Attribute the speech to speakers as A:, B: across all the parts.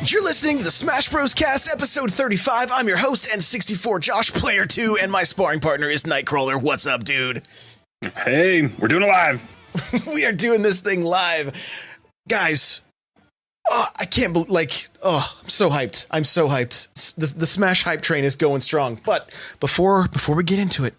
A: You're listening to the Smash Bros. Cast, episode 35. I'm your host, N64 Josh, player 2, and my sparring partner is NightCrawlr. What's up, dude?
B: Hey, we're doing it live.
A: We are doing this thing live. Guys, I can't believe, I'm so hyped. I'm so hyped. The Smash hype train is going strong. But before we get into it,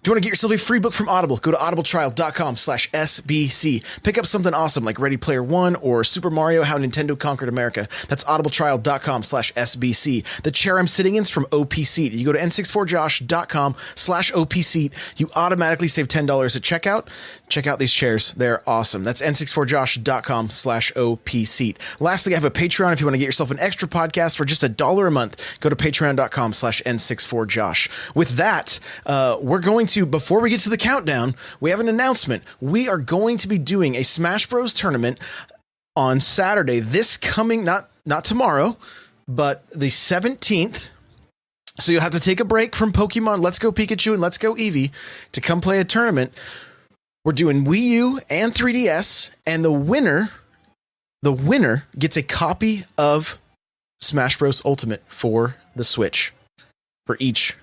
A: if you want to get yourself a free book from Audible, go to audibletrial.com/SBC. Pick up something awesome like Ready Player One or Super Mario: How Nintendo Conquered America. That's audibletrial.com/SBC. The chair I'm sitting in is from OPSeat. You go to n64josh.com/OPSeat. You automatically save $10 at checkout. Check out these chairs. They're awesome. That's n64josh.com/OPSeat. Lastly, I have a Patreon. If you want to get yourself an extra podcast for just $1 a month, go to patreon.com/n64josh. With that, we're going to, before we get to the countdown, we have an announcement. We are going to be doing a Smash Bros tournament on Saturday, this coming, not tomorrow, but the 17th. So you'll have to take a break from Pokemon Let's Go Pikachu and Let's Go Eevee to come play a tournament. We're doing Wii U and 3DS, and the winner gets a copy of Smash Bros Ultimate for the Switch for each,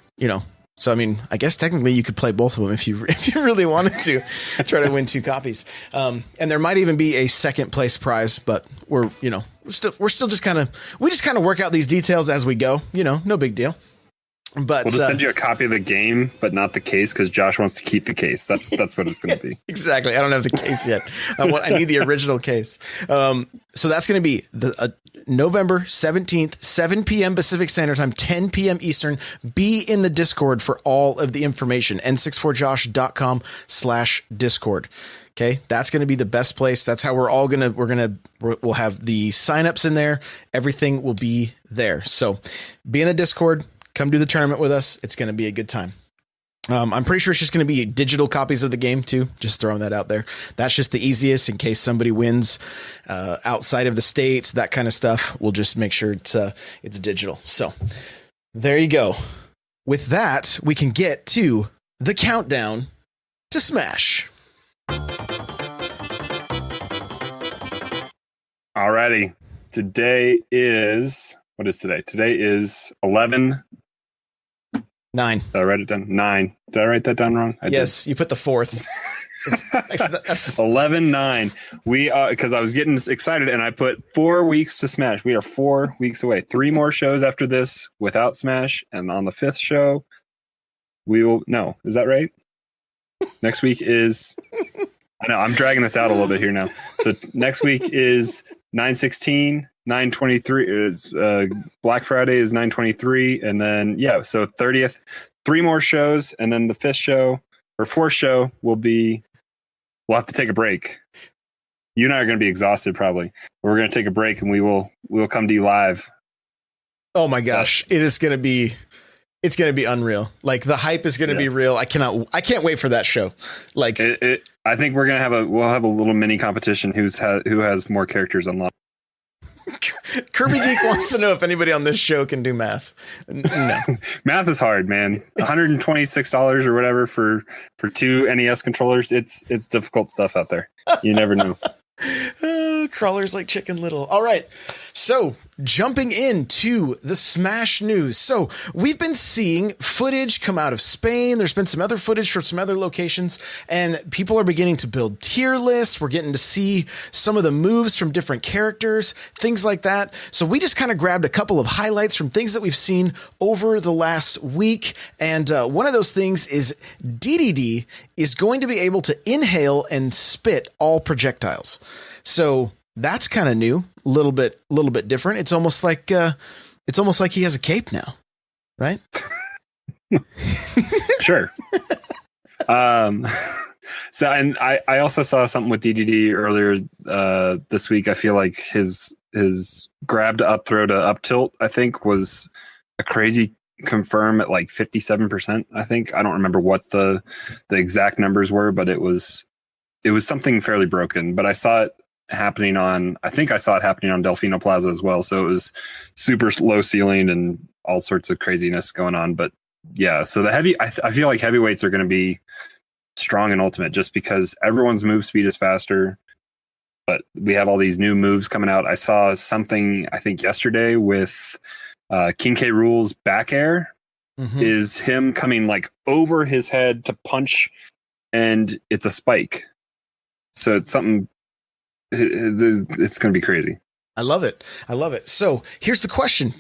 A: So, I mean, I guess technically you could play both of them if you really wanted to try to win 2 copies. And there might even be a second place prize, but we're still just kind of work out these details as we go, no big deal. But
B: we'll just send you a copy of the game, but not the case, because Josh wants to keep the case. That's what it's going to be.
A: Exactly. I don't have the case yet. I need the original case. So that's going to be the November 17th, 7 p.m. Pacific Standard Time, 10 p.m. Eastern. Be in the Discord for all of the information. n64josh.com/Discord. Okay, that's going to be the best place. That's how we'll have the signups in there. Everything will be there. So be in the Discord. Come do the tournament with us. It's going to be a good time. I'm pretty sure it's just going to be digital copies of the game too. Just throwing that out there. That's just the easiest in case somebody wins outside of the States, that kind of stuff. We'll just make sure it's digital. So there you go. With that, we can get to the countdown to Smash.
B: Alrighty. Today is, what is today? Today is 11.
A: 9.
B: Did I write it down? 9. Did I write that down wrong?
A: Yes, you put the 4th.
B: 11/9. We are, because I was getting excited and I put 4 weeks to Smash. We are 4 weeks away. 3 more shows after this without Smash, and on the 5th show, we will. No, is that right? Next week is. I know I'm dragging this out a little bit here now. So next week is 9/16. 9/23 is Black Friday is 9/23, and then so 30th, 3 more shows, and then the 5th show or 4th show we'll have to take a break. You and I are going to be exhausted probably. We're going to take a break, and we'll come to you live.
A: Oh my gosh, it's going to be unreal. Like the hype is going to be real. I can't wait for that show. Like
B: I think we'll have a little mini competition who has more characters unlocked.
A: Kirby Geek wants to know if anybody on this show can do math. No.
B: Math is hard, man. $126 or whatever for 2 NES controllers. It's difficult stuff out there. You never know.
A: Crawlers like Chicken Little. All right. So jumping into the Smash news. So we've been seeing footage come out of Spain. There's been some other footage from some other locations, and people are beginning to build tier lists. We're getting to see some of the moves from different characters, things like that. So we just kind of grabbed a couple of highlights from things that we've seen over the last week. And one of those things is DeDeDeis is going to be able to inhale and spit all projectiles. So that's kind of new, a little bit different. It's almost like he has a cape now, right?
B: Sure. So, and I also saw something with DeDeDeis earlier this week. I feel like his grab to up throw to up tilt, I think, was a crazy confirm at like 57%. I think, I don't remember what the exact numbers were, but it was something fairly broken. But I saw it happening on Delfino Plaza as well. So it was super low ceiling and all sorts of craziness going on. But yeah, so I feel like heavyweights are going to be strong in Ultimate just because everyone's move speed is faster. but we have all these new moves coming out. I saw something, I think yesterday, with King K. Rool's back air is him coming like over his head to punch, and it's a spike. So it's something, it's going to be crazy.
A: I love it. I love it. So here's the question,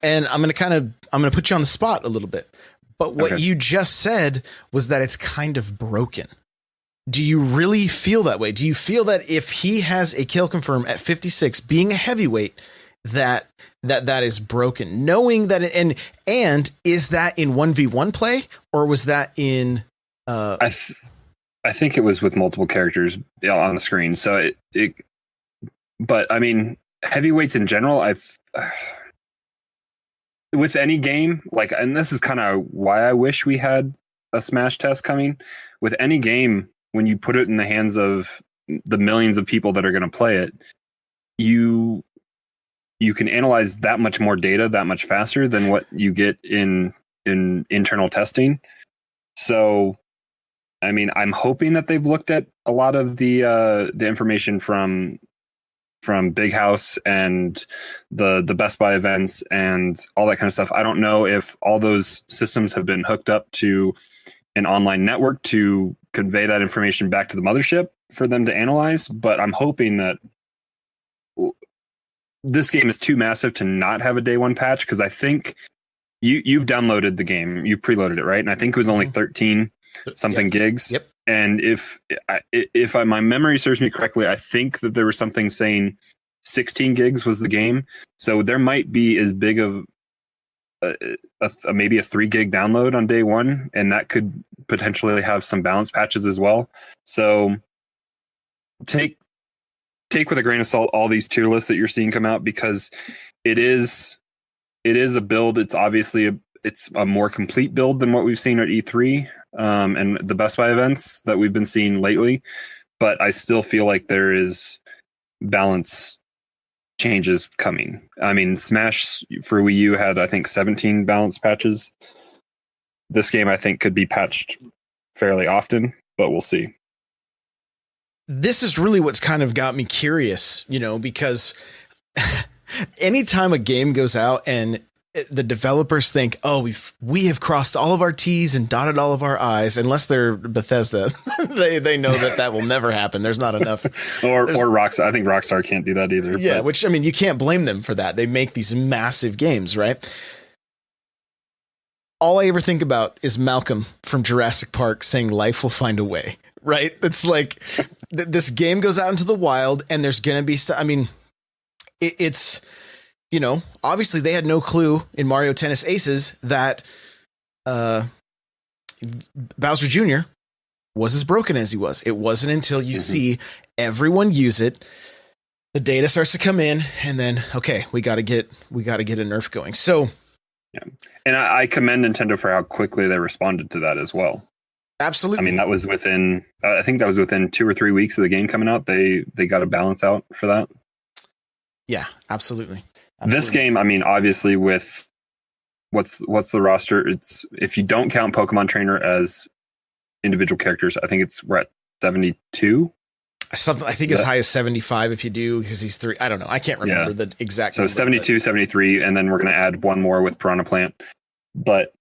A: and I'm going to put you on the spot a little bit. But what you just said was that it's kind of broken. Do you really feel that way? Do you feel that if he has a kill confirm at 56, being a heavyweight, that is broken? Knowing that, and is that in 1v1 play, or was that in?
B: I think it was with multiple characters on the screen. So but I mean, heavyweights in general, with any game, like, and this is kind of why I wish we had a Smash test coming. With any game, when you put it in the hands of the millions of people that are going to play it, you can analyze that much more data that much faster than what you get in internal testing. So, I mean, I'm hoping that they've looked at a lot of the information from Big House and the Best Buy events and all that kind of stuff. I don't know if all those systems have been hooked up to an online network to convey that information back to the mothership for them to analyze, but I'm hoping that this game is too massive to not have a day one patch, because I think you've downloaded the game, you preloaded it, right? And I think it was only 13 something gigs.
A: Yep.
B: And if my memory serves me correctly, I think that there was something saying 16 gigs was the game. So there might be as big of maybe a 3 gig download on day one, and that could potentially have some balance patches as well. So take with a grain of salt all these tier lists that you're seeing come out, because it is a build. It's obviously it's a more complete build than what we've seen at E3 and the Best Buy events that we've been seeing lately. But I still feel like there is balance changes coming. I mean, Smash for Wii U had, I think, 17 balance patches. This game, I think, could be patched fairly often, but we'll see.
A: This is really what's kind of got me curious, because anytime a game goes out and the developers think, oh, we have crossed all of our T's and dotted all of our I's, unless they're Bethesda, they know that will never happen. There's not enough.
B: or Rockstar. I think Rockstar can't do that either.
A: Yeah, which, I mean, you can't blame them for that. They make these massive games, right? All I ever think about is Malcolm from Jurassic Park saying life will find a way, right? It's like this game goes out into the wild and there's going to be I mean, it's, obviously they had no clue in Mario Tennis Aces that Bowser Jr. was as broken as he was. It wasn't until you see everyone use it, the data starts to come in, and then, okay, we got to get a nerf going. So,
B: yeah. And I commend Nintendo for how quickly they responded to that as well.
A: Absolutely.
B: I mean, that was within 2 or 3 weeks of the game coming out. They got a balance out for that.
A: Yeah, absolutely.
B: This game, I mean, obviously with what's the roster? It's, if you don't count Pokemon Trainer as individual characters, I think we're at 72.
A: Something, I think as high as 75 if you do, because he's 3. I don't know. I can't remember the exact number.
B: 72, 73, and then we're going to add one more with Piranha Plant. But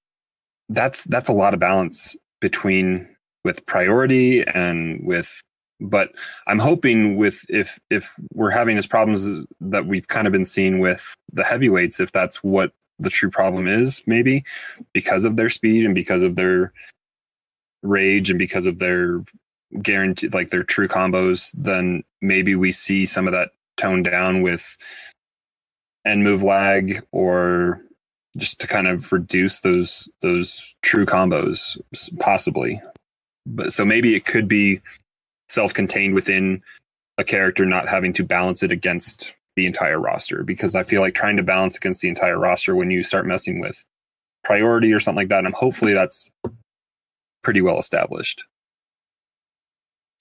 B: that's a lot of balance with priority and with. But I'm hoping if we're having these problems that we've kind of been seeing with the heavyweights, if that's what the true problem is, maybe because of their speed and because of their rage and because of their guarantee, like their true combos, then maybe we see some of that toned down with end move lag, or just to kind of reduce those true combos possibly. But so maybe it could be self-contained within a character, not having to balance it against the entire roster, because I feel like trying to balance against the entire roster when you start messing with priority or something like that, and hopefully that's pretty well established.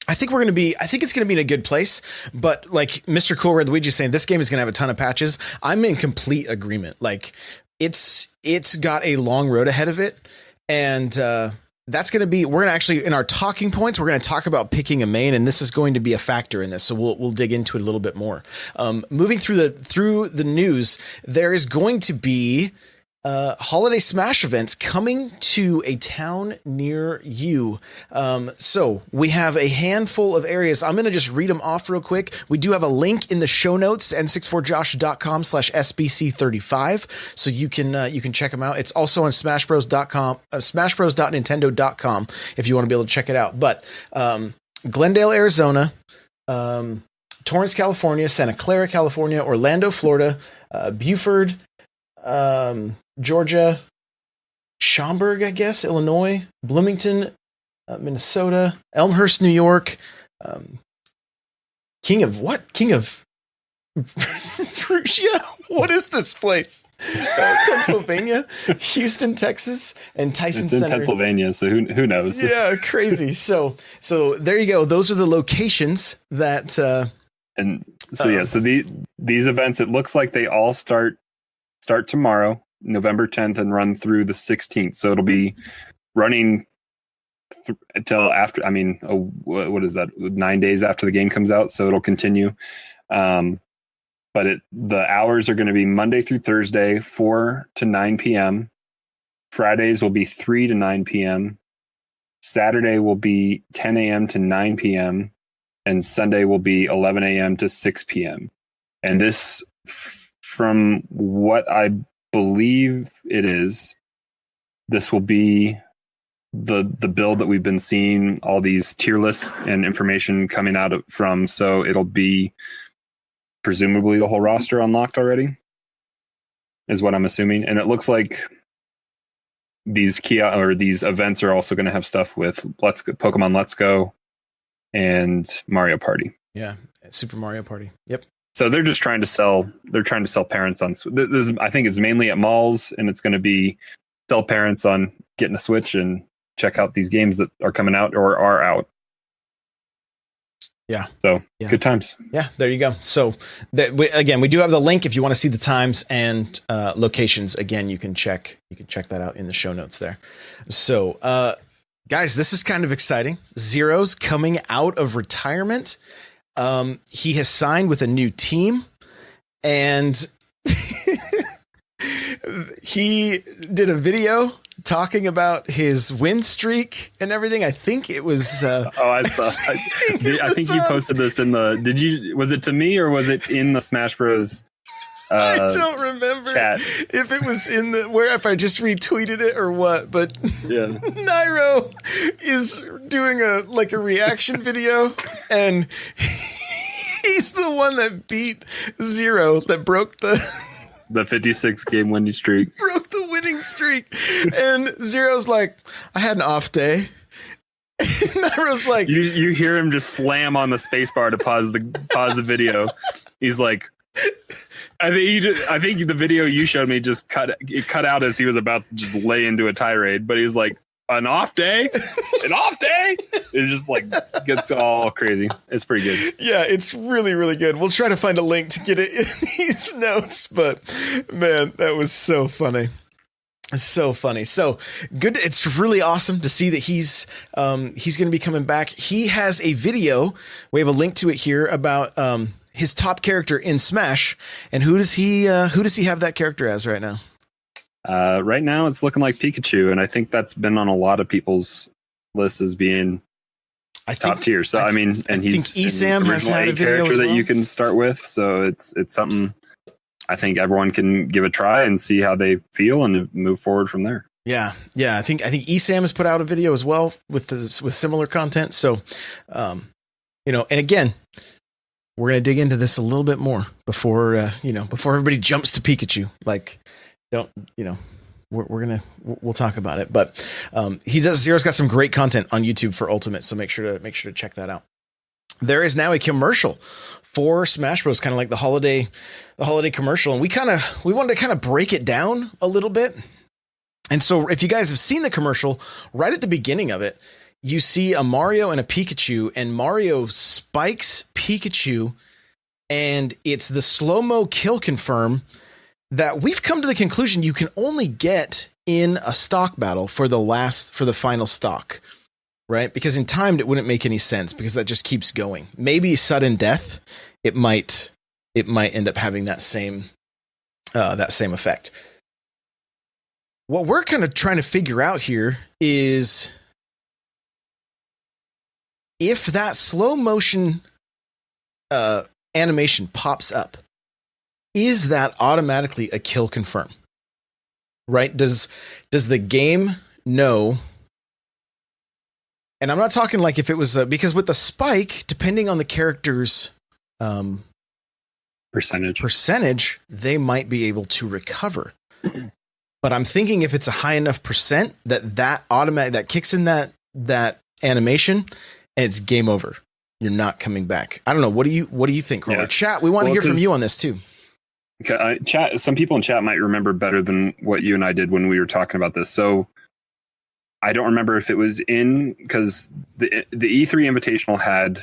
A: I think it's going to be in a good place, but like Mr. Cool Red Luigi saying, this game is going to have a ton of patches. I'm in complete agreement. Like it's got a long road ahead of it. And, that's going to be, we're going to actually, in our talking points, we're going to talk about picking a main, and this is going to be a factor in this. So we'll dig into it a little bit more. Moving through the news, there is going to be holiday Smash events coming to a town near you. So we have a handful of areas. I'm going to just read them off real quick. We do have a link in the show notes, n64josh.com/SBC35. So you can check them out. It's also on smashbros.com, smashbros.nintendo.com if you want to be able to check it out. But, Glendale, Arizona, Torrance, California, Santa Clara, California, Orlando, Florida, Buford, Georgia, Schaumburg, I guess, Illinois, Bloomington, Minnesota, Elmhurst, New York, King of Prussia? What is this place? Pennsylvania, Houston, Texas, and Tyson
B: Center. It's in
A: Center.
B: Pennsylvania, so who knows?
A: Yeah, crazy. So there you go. Those are the locations that. So
B: these events, it looks like they all start tomorrow, November 10th, and run through the 16th. So it'll be running until after, what is that? 9 days after the game comes out. So it'll continue. But the hours are going to be Monday through Thursday, 4 to 9 p.m. Fridays will be 3 to 9 p.m. Saturday will be 10 a.m. to 9 p.m. And Sunday will be 11 a.m. to 6 p.m. And this, from what I believe it is, this will be the build that we've been seeing all these tier lists and information coming out from. So it'll be presumably the whole roster unlocked already, is what I'm assuming. And it looks like these events are also going to have stuff with Pokemon Let's Go and Mario Party.
A: Yeah, Super Mario Party. Yep.
B: So they're just trying to sell. They're trying to sell parents on. This, I think, it's mainly at malls, and it's going to be sell parents on getting a Switch and check out these games that are coming out or are out.
A: Yeah.
B: So good times.
A: Yeah, there you go. So we do have the link if you want to see the times and locations. Again, you can check that out in the show notes there. So, guys, this is kind of exciting. Zero's coming out of retirement. He has signed with a new team, and he did a video talking about his win streak and everything. I think it was.
B: I saw. I think you posted this in the. Was it to me or was it in the Smash Bros?
A: I don't remember
B: chat.
A: If it was if I just retweeted it or what, but
B: yeah.
A: Nairo is doing a reaction video, and he's the one that beat Zero, that broke the
B: 56 game winning streak.
A: Broke the winning streak. And Zero's like, I had an off day. And Nairo's like,
B: you hear him just slam on the spacebar to pause the video. He's like, I think the video you showed me just cut out as he was about to just lay into a tirade, but he's like, an off day? An off day? It just gets all crazy. It's pretty good.
A: Yeah, it's really, really good. We'll try to find a link to get it in these notes, but man, that was so funny. So funny. So good. It's really awesome to see that he's going to be coming back. He has a video. We have a link to it here about his top character in Smash. And who does he have that character as right now?
B: Right now it's looking like Pikachu, and I think that's been on a lot of people's lists as being top tier. So I think
A: Esam has had a video
B: character
A: as well,
B: that you can start with. So it's something I think everyone can give a try and see how they feel and move forward from there.
A: Yeah. I think Esam has put out a video as well with similar content. So, and again, we're gonna dig into this a little bit more before everybody jumps to Pikachu. We'll talk about it, but Zero's got some great content on YouTube for Ultimate, so make sure to check that out. There is now a commercial for Smash Bros, kind of like the holiday commercial, and we wanted to kind of break it down a little bit. And so if you guys have seen the commercial, right at the beginning of it, you see a Mario and a Pikachu, and Mario spikes Pikachu, and it's the slow-mo kill confirm. that we've come to the conclusion you can only get in a stock battle for the final stock, right? Because in timed, it wouldn't make any sense because that just keeps going. Maybe sudden death, it might end up having that same effect. What we're kind of trying to figure out here is if that slow motion animation pops up, is that automatically a kill confirm? Right? Does the game know? And I'm not talking like if it was because with the spike, depending on the character's percentage, they might be able to recover. But I'm thinking if it's a high enough percent that automatic that kicks in that animation and it's game over. You're not coming back. I don't know. What do you think, Crawlr? Yeah. Chat, we want to hear from you on this too.
B: Okay, chat. Some people in chat might remember better than what you and I did when we were talking about this. So I don't remember if it was in because the E3 Invitational had,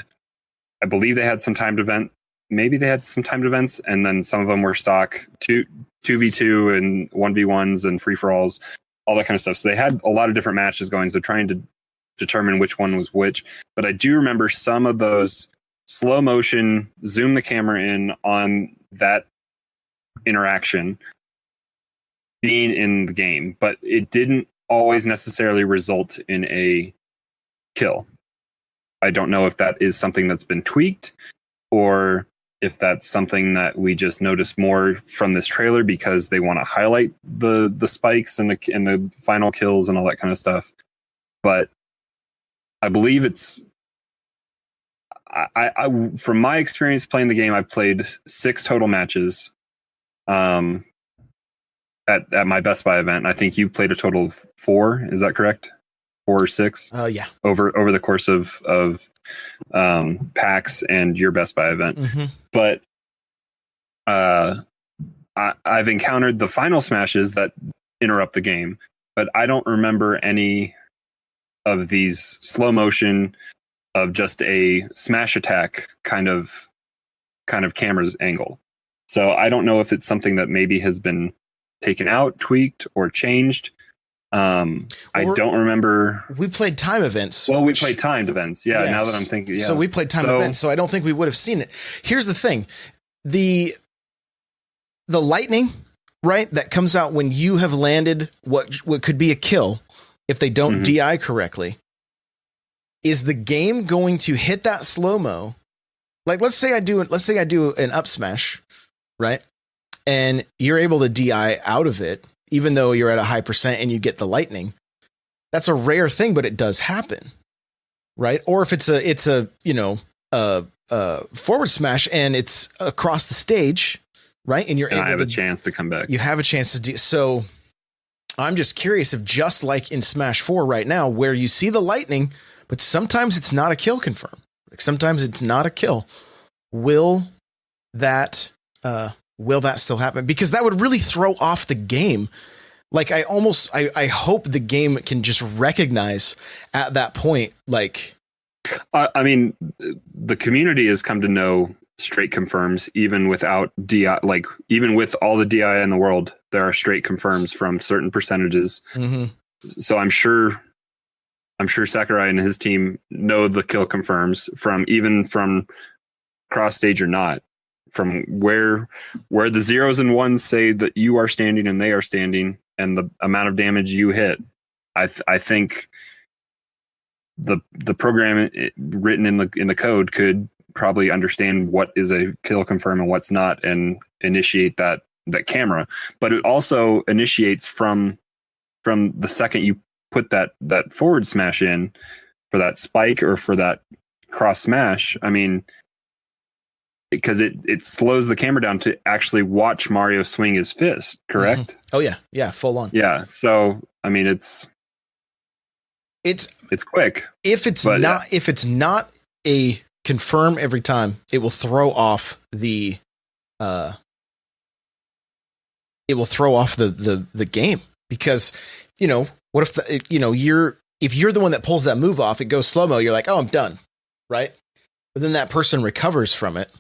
B: I believe they had some timed event. Maybe they had some timed events, and then some of them were stock 2v2 and 1v1s and free for alls, all that kind of stuff. So they had a lot of different matches going. So trying to determine which one was which. But I do remember some of those slow motion, zoom the camera in on that interaction being in the game, but it didn't always necessarily result in a kill. I don't know if that is something that's been tweaked or if that's something that we just noticed more from this trailer because they want to highlight the spikes and the final kills and all that kind of stuff. But I believe it's I from my experience playing the game, I played 6 total matches at my Best Buy event. I think you played a total of 4. Is that correct? 4 or 6?
A: Yeah.
B: Over the course of PAX and your Best Buy event.
A: Mm-hmm.
B: But I've encountered the final smashes that interrupt the game, but I don't remember any of these slow motion of just a smash attack kind of camera's angle. So I don't know if it's something that maybe has been taken out, tweaked, or changed. I don't remember.
A: We played time events.
B: Well, we played timed events. Yeah. Yes. Now that I'm thinking. Yeah.
A: So we played time events. So I don't think we would have seen it. Here's the thing. The lightning, right? That comes out when you have landed what could be a kill if they don't DI correctly. Is the game going to hit that slow-mo? Like, let's say I do an up smash, right? And you're able to DI out of it, even though you're at a high percent and you get the lightning. That's a rare thing, but it does happen, right? Or if it's a forward smash and it's across the stage, right? And
B: I have a chance to come back.
A: You have a chance to do so. I'm just curious if just like in Smash 4 right now, where you see the lightning, but sometimes it's not a kill confirm. Like sometimes it's not a kill. Will that still happen? Because that would really throw off the game. Like I hope the game can just recognize at that point, like,
B: I mean, the community has come to know straight confirms even without DI. Like even with all the DI in the world, there are straight confirms from certain percentages.
A: Mm-hmm.
B: So I'm sure Sakurai and his team know the kill confirms from cross stage or not, from where the zeros and ones say that you are standing and they are standing, and the amount of damage you hit. I think the program written in the code could probably understand what is a kill confirm and what's not, and initiate that camera. But it also initiates from the second you put that forward smash in for that spike or for that cross smash. I mean, because it slows the camera down to actually watch Mario swing his fist, correct?
A: Mm-hmm. Oh yeah, full on.
B: Yeah, so I mean it's quick.
A: If it's not a confirm every time, it will throw off the game, because what if if you're the one that pulls that move off, it goes slow-mo, you're like, oh, I'm done, right? But then that person recovers from it.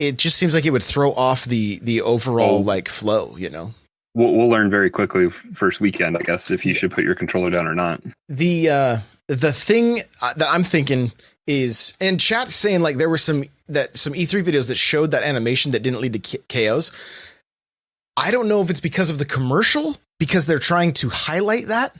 A: it just seems like it would throw off the overall like flow, you know.
B: We'll learn very quickly first weekend, I guess, if you should put your controller down or not.
A: The thing that I'm thinking is, and chat's saying like there were some E3 videos that showed that animation that didn't lead to KOs. I don't know if it's because of the commercial, because they're trying to highlight that,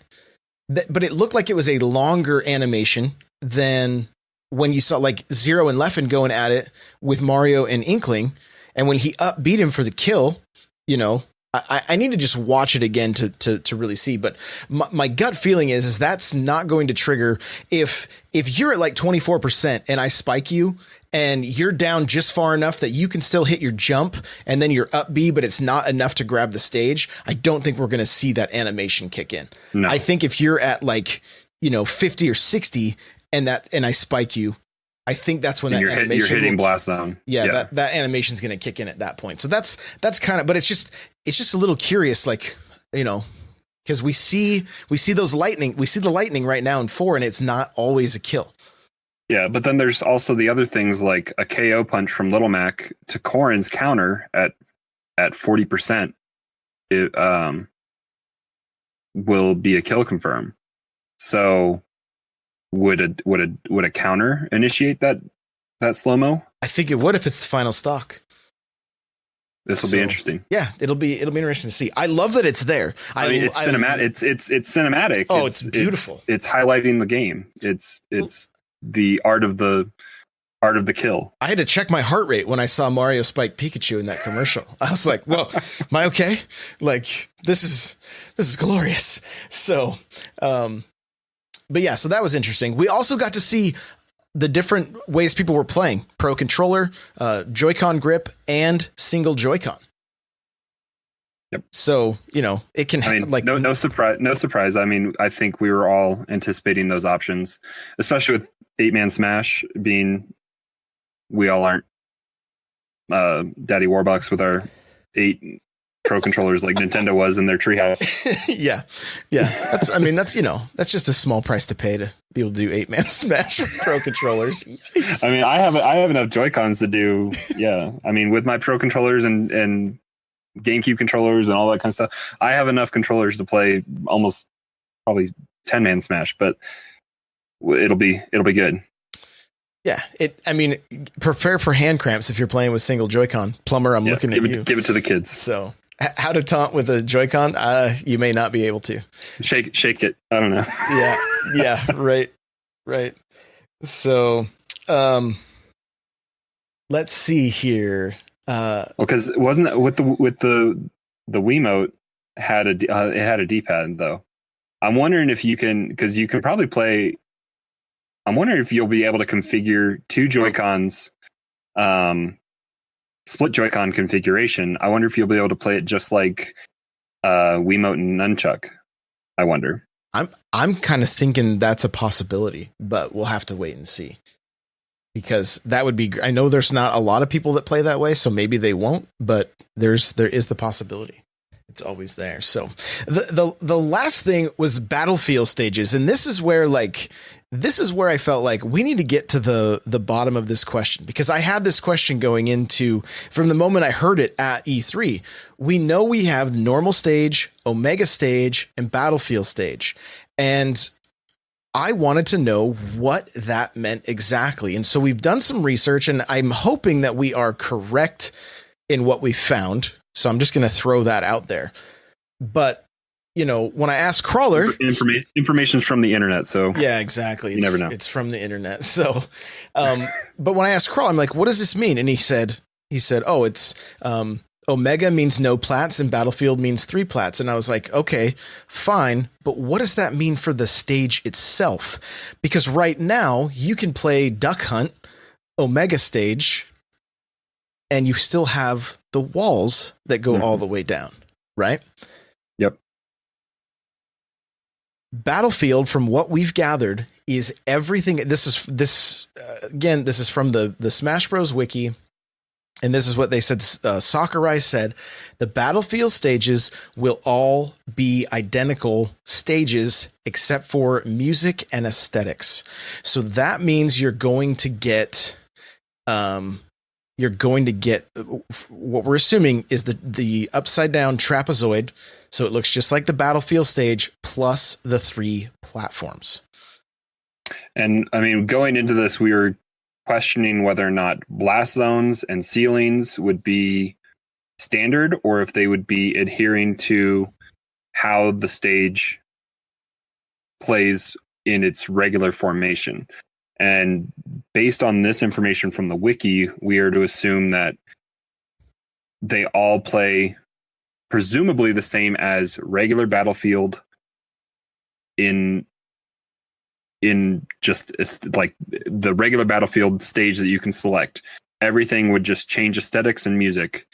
A: but it looked like it was a longer animation than when you saw like Zero and Leffen going at it with Mario and Inkling. And when he upbeat him for the kill, you know, I need to just watch it again to really see. But my gut feeling is that's not going to trigger if you're at like 24% and I spike you and you're down just far enough that you can still hit your jump and then you're up B, but it's not enough to grab the stage. I don't think we're going to see that animation kick in. No. I think if you're at like, you know, 50 or 60 and I spike you, I think that's when
B: you're hitting blast zone.
A: Yeah, that animation is going to kick in at that point. So that's kind of, but it's just a little curious, like, you know, because we see the lightning right now in 4, and it's not always a kill.
B: Yeah, but then there's also the other things like a KO punch from Little Mac to Corrin's counter at 40%. It will be a kill confirm. So would a counter initiate that slow-mo? I
A: think it would if it's the final stock.
B: This will be interesting.
A: Yeah, it'll be interesting to see. I love that it's there.
B: I mean, it's cinematic. It's cinematic.
A: Oh, it's beautiful.
B: It's highlighting the game. It's the art of the kill.
A: I had to check my heart rate when I saw Mario spike Pikachu in that commercial. I was like, "Whoa, am I okay? Like this is glorious." So, but yeah, so that was interesting. We also got to see the different ways people were playing: Pro Controller, Joy-Con grip, and single Joy-Con.
B: Yep.
A: So, you know, it can
B: no surprise. I mean, I think we were all anticipating those options, especially with 8-man Smash being, we all aren't Daddy Warbucks with our 8 Pro controllers like Nintendo was in their treehouse.
A: Yeah. That's just a small price to pay to be able to do 8-man Smash Pro controllers. Yikes.
B: I mean, I have enough Joy-Cons to do. Yeah. I mean, with my Pro controllers and GameCube controllers and all that kind of stuff, I have enough controllers to play almost probably 10-man Smash, but it'll be good.
A: Yeah, prepare for hand cramps if you're playing with single Joy-Con. Plumber, I'm looking at you.
B: Give it to the kids.
A: So, how to taunt with a Joy-Con? You may not be able to.
B: Shake it. I don't know.
A: Yeah, right. So, let's see here.
B: Because it wasn't with the Wiimote had it had a D-pad though. I'm wondering if you can, because you can probably play. I'm wondering if you'll be able to configure 2 Joy-Cons, split Joy-Con configuration. I wonder if you'll be able to play it just like Wiimote and Nunchuck. I wonder.
A: I'm kind of thinking that's a possibility, but we'll have to wait and see. Because that would be, I know there's not a lot of people that play that way, so maybe they won't, but there is the possibility. It's always there. So the last thing was battlefield stages. And this is where I felt like we need to get to the bottom of this question, because I had this question going into from the moment I heard it at E3. We know we have the normal stage, Omega stage, and battlefield stage. And I wanted to know what that meant exactly. And so we've done some research, and I'm hoping that we are correct in what we found. So I'm just going to throw that out there. But, you know, when I asked Crawlr,
B: information's from the internet. So
A: yeah, exactly.
B: You never know.
A: It's from the internet. So, but when I asked Crawlr, I'm like, what does this mean? And he said, oh, it's, Omega means no plats and battlefield means 3 plats. And I was like, okay, fine. But what does that mean for the stage itself? Because right now you can play Duck Hunt, Omega stage, and you still have the walls that go all the way down, right?
B: Yep.
A: Battlefield, from what we've gathered, is everything. This is from the Smash Bros. Wiki. And this is what they said. Sakurai said, the battlefield stages will all be identical stages except for music and aesthetics. So that means you're going to get, you're going to get what we're assuming is the upside down trapezoid. So it looks just like the battlefield stage plus the 3 platforms.
B: And I mean, going into this, we were questioning whether or not blast zones and ceilings would be standard or if they would be adhering to how the stage plays in its regular formation. And based on this information from the wiki, we are to assume that they all play presumably the same as regular battlefield in just like the regular battlefield stage that you can select. Everything would just change aesthetics and music,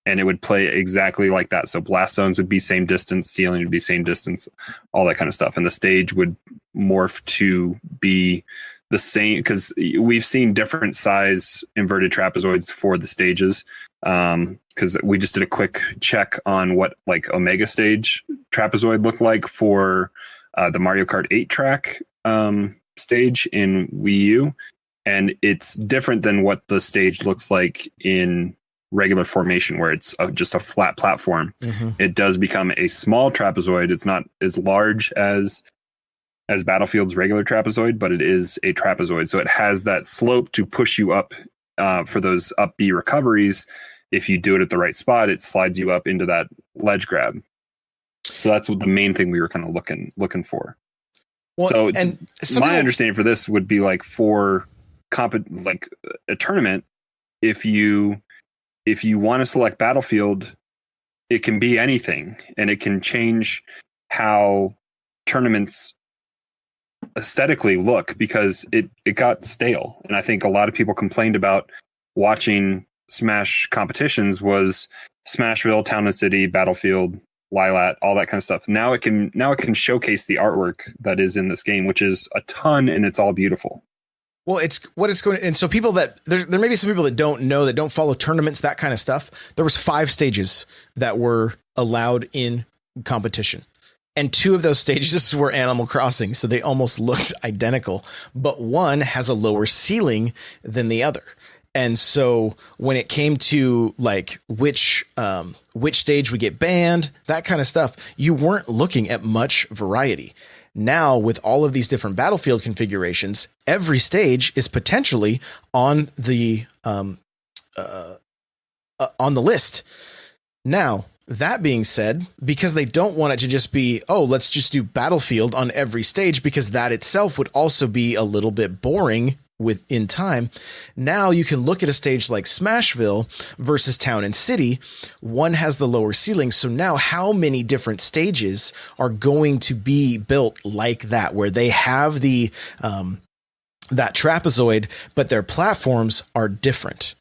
B: and it would play exactly like that. So blast zones would be same distance, ceiling would be same distance, all that kind of stuff. And the stage would morph to be the same, because we've seen different size inverted trapezoids for the stages. Because we just did a quick check on what like Omega stage trapezoid looked like for the Mario Kart 8 track stage in Wii U, and it's different than what the stage looks like in regular formation, where it's just a flat platform. Mm-hmm. It does become a small trapezoid. It's not as large as Battlefield's regular trapezoid, but it is a trapezoid. So it has that slope to push you up for those up B recoveries. If you do it at the right spot, it slides you up into that ledge grab. So that's what the main thing we were kind of looking for. Well, so my understanding for this would be like for like a tournament, if you want to select Battlefield, it can be anything, and it can change how tournaments aesthetically look, because it got stale. And I think a lot of people complained about watching Smash competitions was Smashville, Town and City, Battlefield, Lilat, all that kind of stuff. Now it can showcase the artwork that is in this game, which is a ton, and it's all beautiful.
A: Well, it's what it's going to, and so people that there may be some people that don't know, that don't follow tournaments, that kind of stuff. There was 5 stages that were allowed in competition, and 2 of those stages were Animal Crossing, so they almost looked identical, but one has a lower ceiling than the other. And so when it came to like which stage would get banned, that kind of stuff, you weren't looking at much variety. Now, with all of these different Battlefield configurations, every stage is potentially on the list. Now, that being said, because they don't want it to just be, oh, let's just do Battlefield on every stage, because that itself would also be a little bit boring in time. Now you can look at a stage like Smashville versus Town and City. One has the lower ceiling. So now how many different stages are going to be built like that, where they have the that trapezoid, but their platforms are different?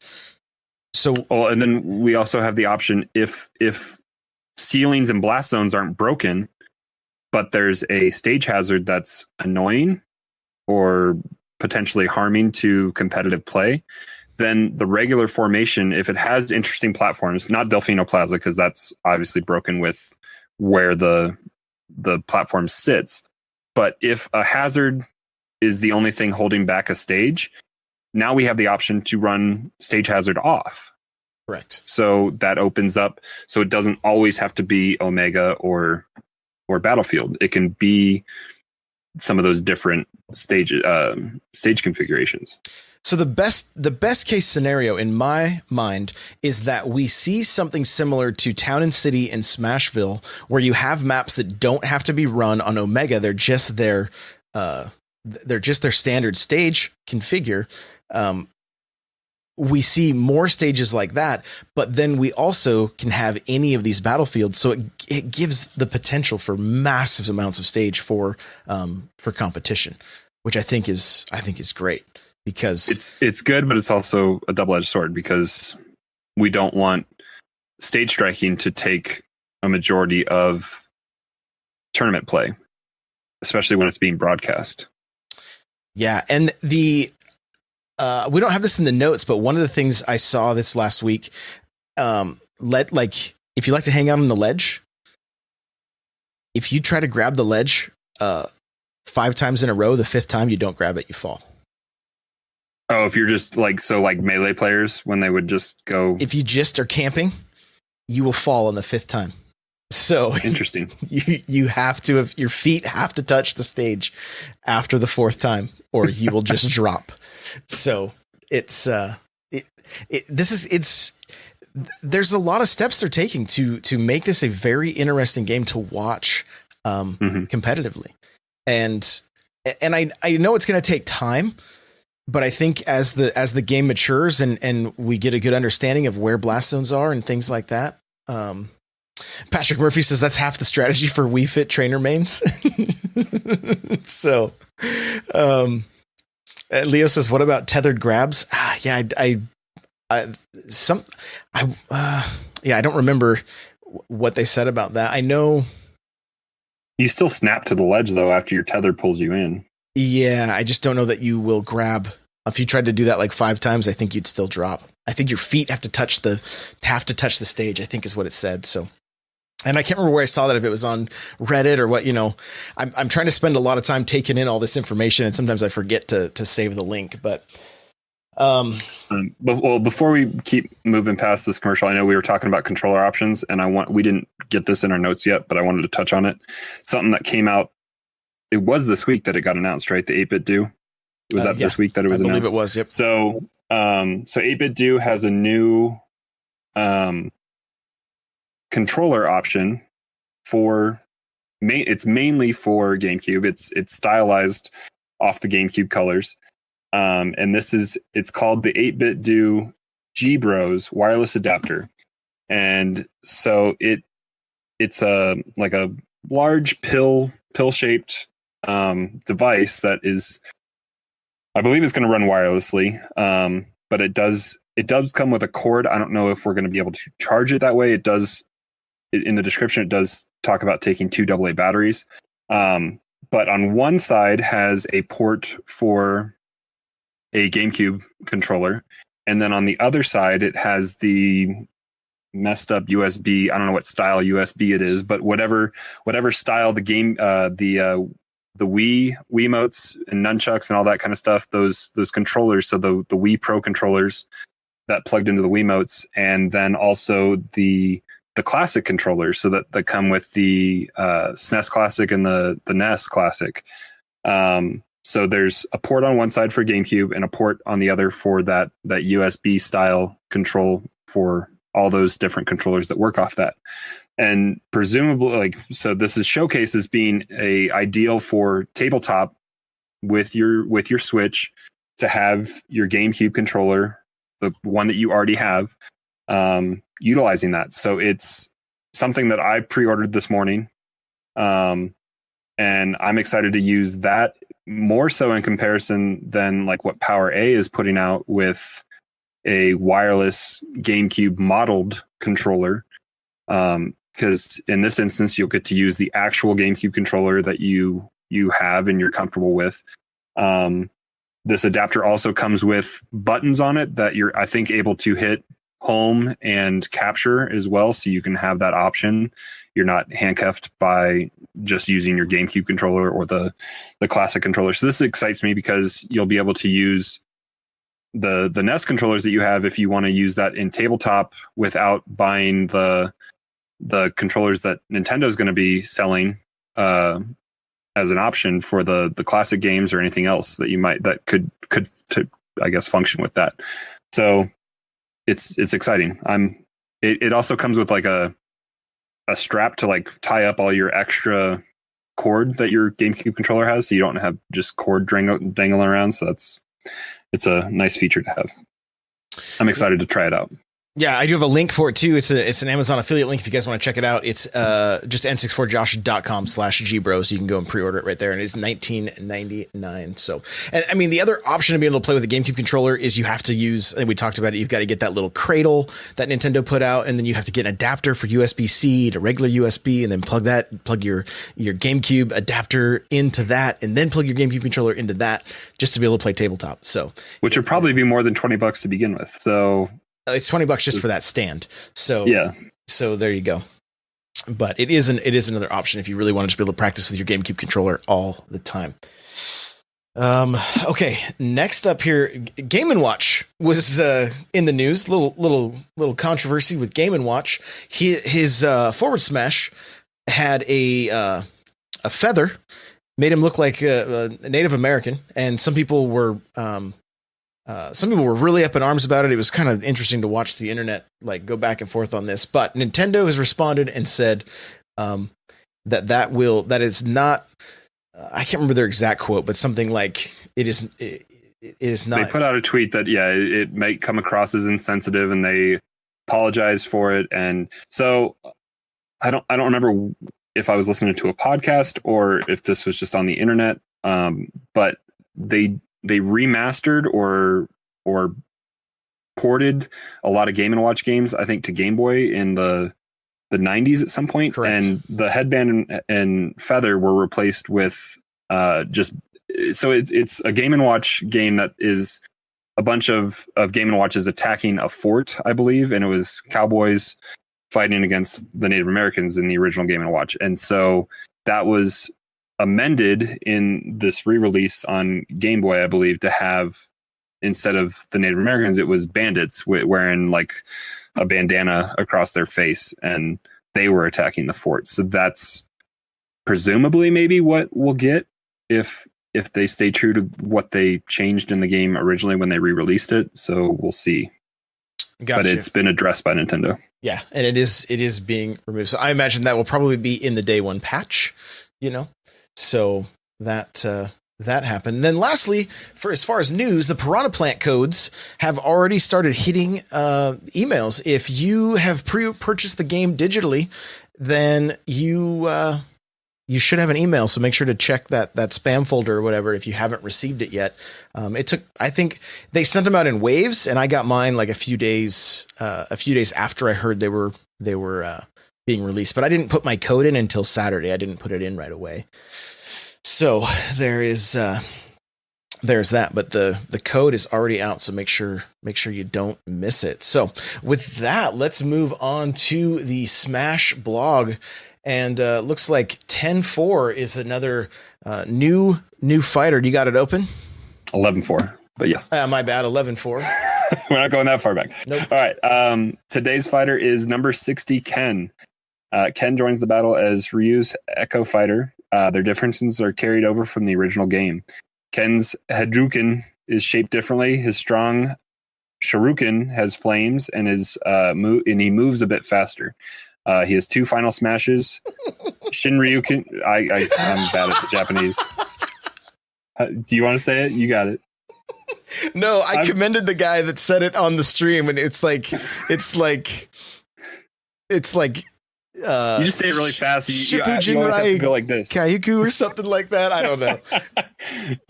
A: So,
B: and then we also have the option, if ceilings and blast zones aren't broken, but there's a stage hazard that's annoying or potentially harming to competitive play, then the regular formation, if it has interesting platforms, not Delfino Plaza, because that's obviously broken with where the platform sits. But if a hazard is the only thing holding back a stage, now we have the option to run stage hazard off.
A: Correct.
B: So that opens up, so it doesn't always have to be Omega or Battlefield. It can be some of those different stage configurations.
A: So the best case scenario in my mind is that we see something similar to Town and City and Smashville, where you have maps that don't have to be run on Omega. They're just their standard stage configure. We see more stages like that, but then we also can have any of these battlefields. So it gives the potential for massive amounts of stage for competition, which I think is great, because
B: it's good, but it's also a double-edged sword, because we don't want stage striking to take a majority of tournament play, especially when it's being broadcast.
A: Yeah. And we don't have this in the notes, but one of the things I saw this last week, if you like to hang out on the ledge, if you try to grab the ledge 5 times in a row, the 5th time you don't grab it, you fall.
B: Oh, if you're just like melee players when they would just go.
A: If you just are camping, you will fall on the 5th time. So
B: interesting.
A: You have to have your feet have to touch the stage after the 4th time, or you will just drop. So it's there's a lot of steps they're taking to make this a very interesting game to watch competitively. And I know it's going to take time, but I think as the game matures and we get a good understanding of where blast zones are and things like that. Patrick Murphy says that's half the strategy for Wii Fit trainer mains. So, Leo says, what about tethered grabs? Yeah, I don't remember what they said about that. I know
B: you still snap to the ledge though after your tether pulls you in.
A: Yeah, I just don't know that you will grab. If you tried to do that like 5 times, I think you'd still drop. I think your feet have to touch the stage, I think is what it said. So, and I can't remember where I saw that, if it was on Reddit or what. I'm trying to spend a lot of time taking in all this information, and sometimes I forget to save the link. But
B: before we keep moving past this commercial, I know we were talking about controller options, and we didn't get this in our notes yet, but I wanted to touch on it. Something that came out. It was this week that it got announced, right? The 8-bit do. Was that this week that it was announced? I believe
A: it was. Yep.
B: So 8-bit do has a new controller option for it's mainly for GameCube. It's stylized off the GameCube colors, and it's called the 8-bit do Gbros wireless adapter, and so it's a large pill shaped device that is, I believe it's going to run wirelessly, but it does come with a cord. I don't know if we're going to be able to charge it that way. It does, in the description, it does talk about taking 2 AA batteries. But on one side has a port for a GameCube controller, and then on the other side it has the messed up USB. I don't know what style USB it is, but whatever style the game, the Wii Wiimotes and nunchucks and all that kind of stuff, those controllers, so the Wii Pro controllers that plugged into the Wiimotes, and then also the classic controllers, so that come with the SNES Classic and the NES Classic. So there's a port on one side for GameCube and a port on the other for that USB style control for all those different controllers that work off that. And presumably, so this is showcased as being a ideal for tabletop with your Switch, to have your GameCube controller, the one that you already have, utilizing that. So it's something that I pre-ordered this morning, and I'm excited to use that more so in comparison than like what Power A is putting out with a wireless GameCube modeled controller. Because in this instance, you'll get to use the actual GameCube controller that you have and you're comfortable with. This adapter also comes with buttons on it that you're, I think, able to hit home and capture as well. So you can have that option. You're not handcuffed by just using your GameCube controller or the classic controller. So this excites me because you'll be able to use the NES controllers that you have if you want to use that in tabletop without buying the controllers that Nintendo is going to be selling as an option for the classic games or anything else that could I guess function with that. So it's exciting. It also comes with like a strap to like tie up all your extra cord that your GameCube controller has, so you don't have just cord dangling around. So it's a nice feature to have. I'm excited to try it out.
A: Yeah, I do have a link for it too. It's an Amazon affiliate link if you guys want to check it out. It's just n64josh.com/Gbros. You can go and pre-order it right there, and it's $19.99. So, and I mean, the other option to be able to play with a GameCube controller is you have to use, and we talked about it, you've got to get that little cradle that Nintendo put out, and then you have to get an adapter for USB-C to regular USB, and then plug your GameCube adapter into that, and then plug your GameCube controller into that, just to be able to play tabletop. So,
B: which would probably be more than $20 to begin with. So
A: it's $20 just for that stand. So
B: yeah.
A: So there you go. But it is another option if you really want to just be able to practice with your GameCube controller all the time. Okay, next up here, Game & Watch was in the news. Little controversy with Game & Watch. His forward smash had a feather, made him look like a Native American, and some people were really up in arms about it. It was kind of interesting to watch the internet like go back and forth on this. But Nintendo has responded and said that is not. I can't remember their exact quote, but something like it is not.
B: They put out a tweet that it might come across as insensitive, and they apologize for it. And so I don't remember if I was listening to a podcast or if this was just on the internet. But they remastered or ported a lot of Game & Watch games, I think, to Game Boy in the 90s at some point. Correct. And the headband and feather were replaced with so it's a Game & Watch game that is a bunch of Game & Watches attacking a fort, I believe, and it was cowboys fighting against the Native Americans in the original Game & Watch. And so that was amended in this re-release on Game Boy, I believe, to have, instead of the Native Americans, it was bandits wearing like a bandana across their face, and they were attacking the fort. So that's presumably maybe what we'll get if they stay true to what they changed in the game originally when they re-released it. So we'll see. Gotcha. But it's been addressed by Nintendo. Yeah,
A: and it is being removed. So I imagine that will probably be in the day one patch, So that happened. Then lastly, for as far as news, the Piranha Plant codes have already started hitting emails. If you have purchased the game digitally, then you should have an email. So make sure to check that spam folder or whatever if you haven't received it yet. I think they sent them out in waves, and I got mine like a few days after I heard they were being released. But I didn't put my code in until Saturday. I didn't put it in right away. So there's that, but the code is already out. So make sure you don't miss it. So with that, let's move on to the Smash blog, and looks like 10-4 is another new fighter. You got it open?
B: 11-4, but yes.
A: My bad. 11-4.
B: We're not going that far back.
A: Nope.
B: All right. Today's fighter is number 60, Ken. Ken joins the battle as Ryu's Echo Fighter. Their differences are carried over from the original game. Ken's Hadouken is shaped differently. His strong Shuriken has flames, and he moves a bit faster. He has 2 final smashes. Shinryuken. I'm bad at the Japanese. Do you want to say it? You got it.
A: No, I commended the guy that said it on the stream, and it's like
B: you just say it really fast. You always have to go like this.
A: Kayuku or something like that. I don't know.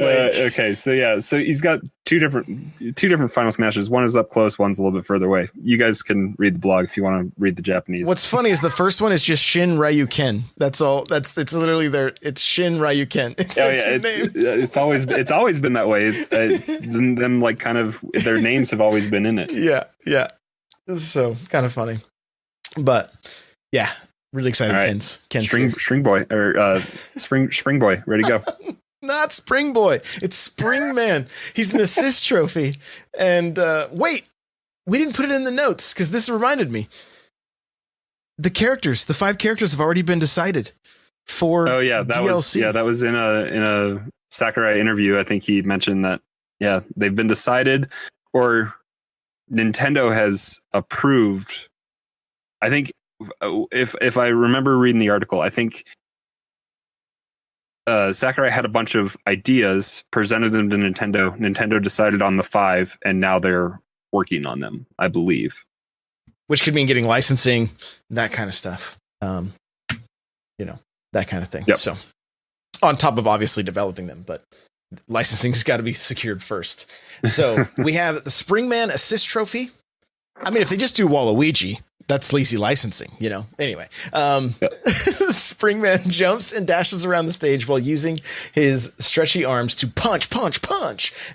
B: Okay, so he's got two different final smashes. One is up close, one's a little bit further away. You guys can read the blog if you want to read the Japanese.
A: What's funny is the first one is just Shin Ryu Ken. That's all. It's literally it's Shin Ryu Ken. It's their two names.
B: It's always been that way. It's them like kind of their names have always been in it.
A: Yeah. So kind of funny, but. Yeah, really excited.
B: Right.
A: Ken's
B: String Boy or Spring Boy, ready to go.
A: Not Spring Boy, it's Spring Man. He's an assist trophy. And wait, we didn't put it in the notes because this reminded me. The 5 characters have already been decided for.
B: Oh yeah, that was in a Sakurai interview. I think he mentioned that. Yeah, they've been decided, or Nintendo has approved. I think. If I remember reading the article, I think Sakurai had a bunch of ideas, presented them to Nintendo. Nintendo decided on the 5, and now they're working on them, I believe.
A: Which could mean getting licensing, that kind of stuff. That kind of thing.
B: Yep.
A: So, on top of obviously developing them, but licensing's got to be secured first. So we have the Springman Assist Trophy. I mean, if they just do Waluigi, that's lazy licensing, Anyway, Springman jumps and dashes around the stage while using his stretchy arms to punch,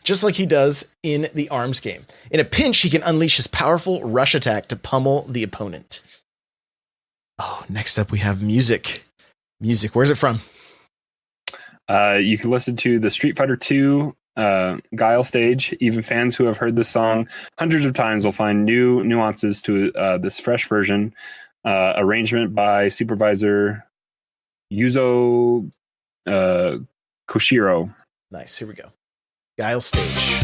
A: just like he does in the ARMS game. In a pinch, he can unleash his powerful rush attack to pummel the opponent. Oh, next up we have music. Where's it from?
B: You can listen to the Street Fighter 2 Guile stage. Even fans who have heard this song hundreds of times will find new nuances to this fresh version. Arrangement by supervisor Yuzo Koshiro.
A: Nice. Here we go. Guile stage.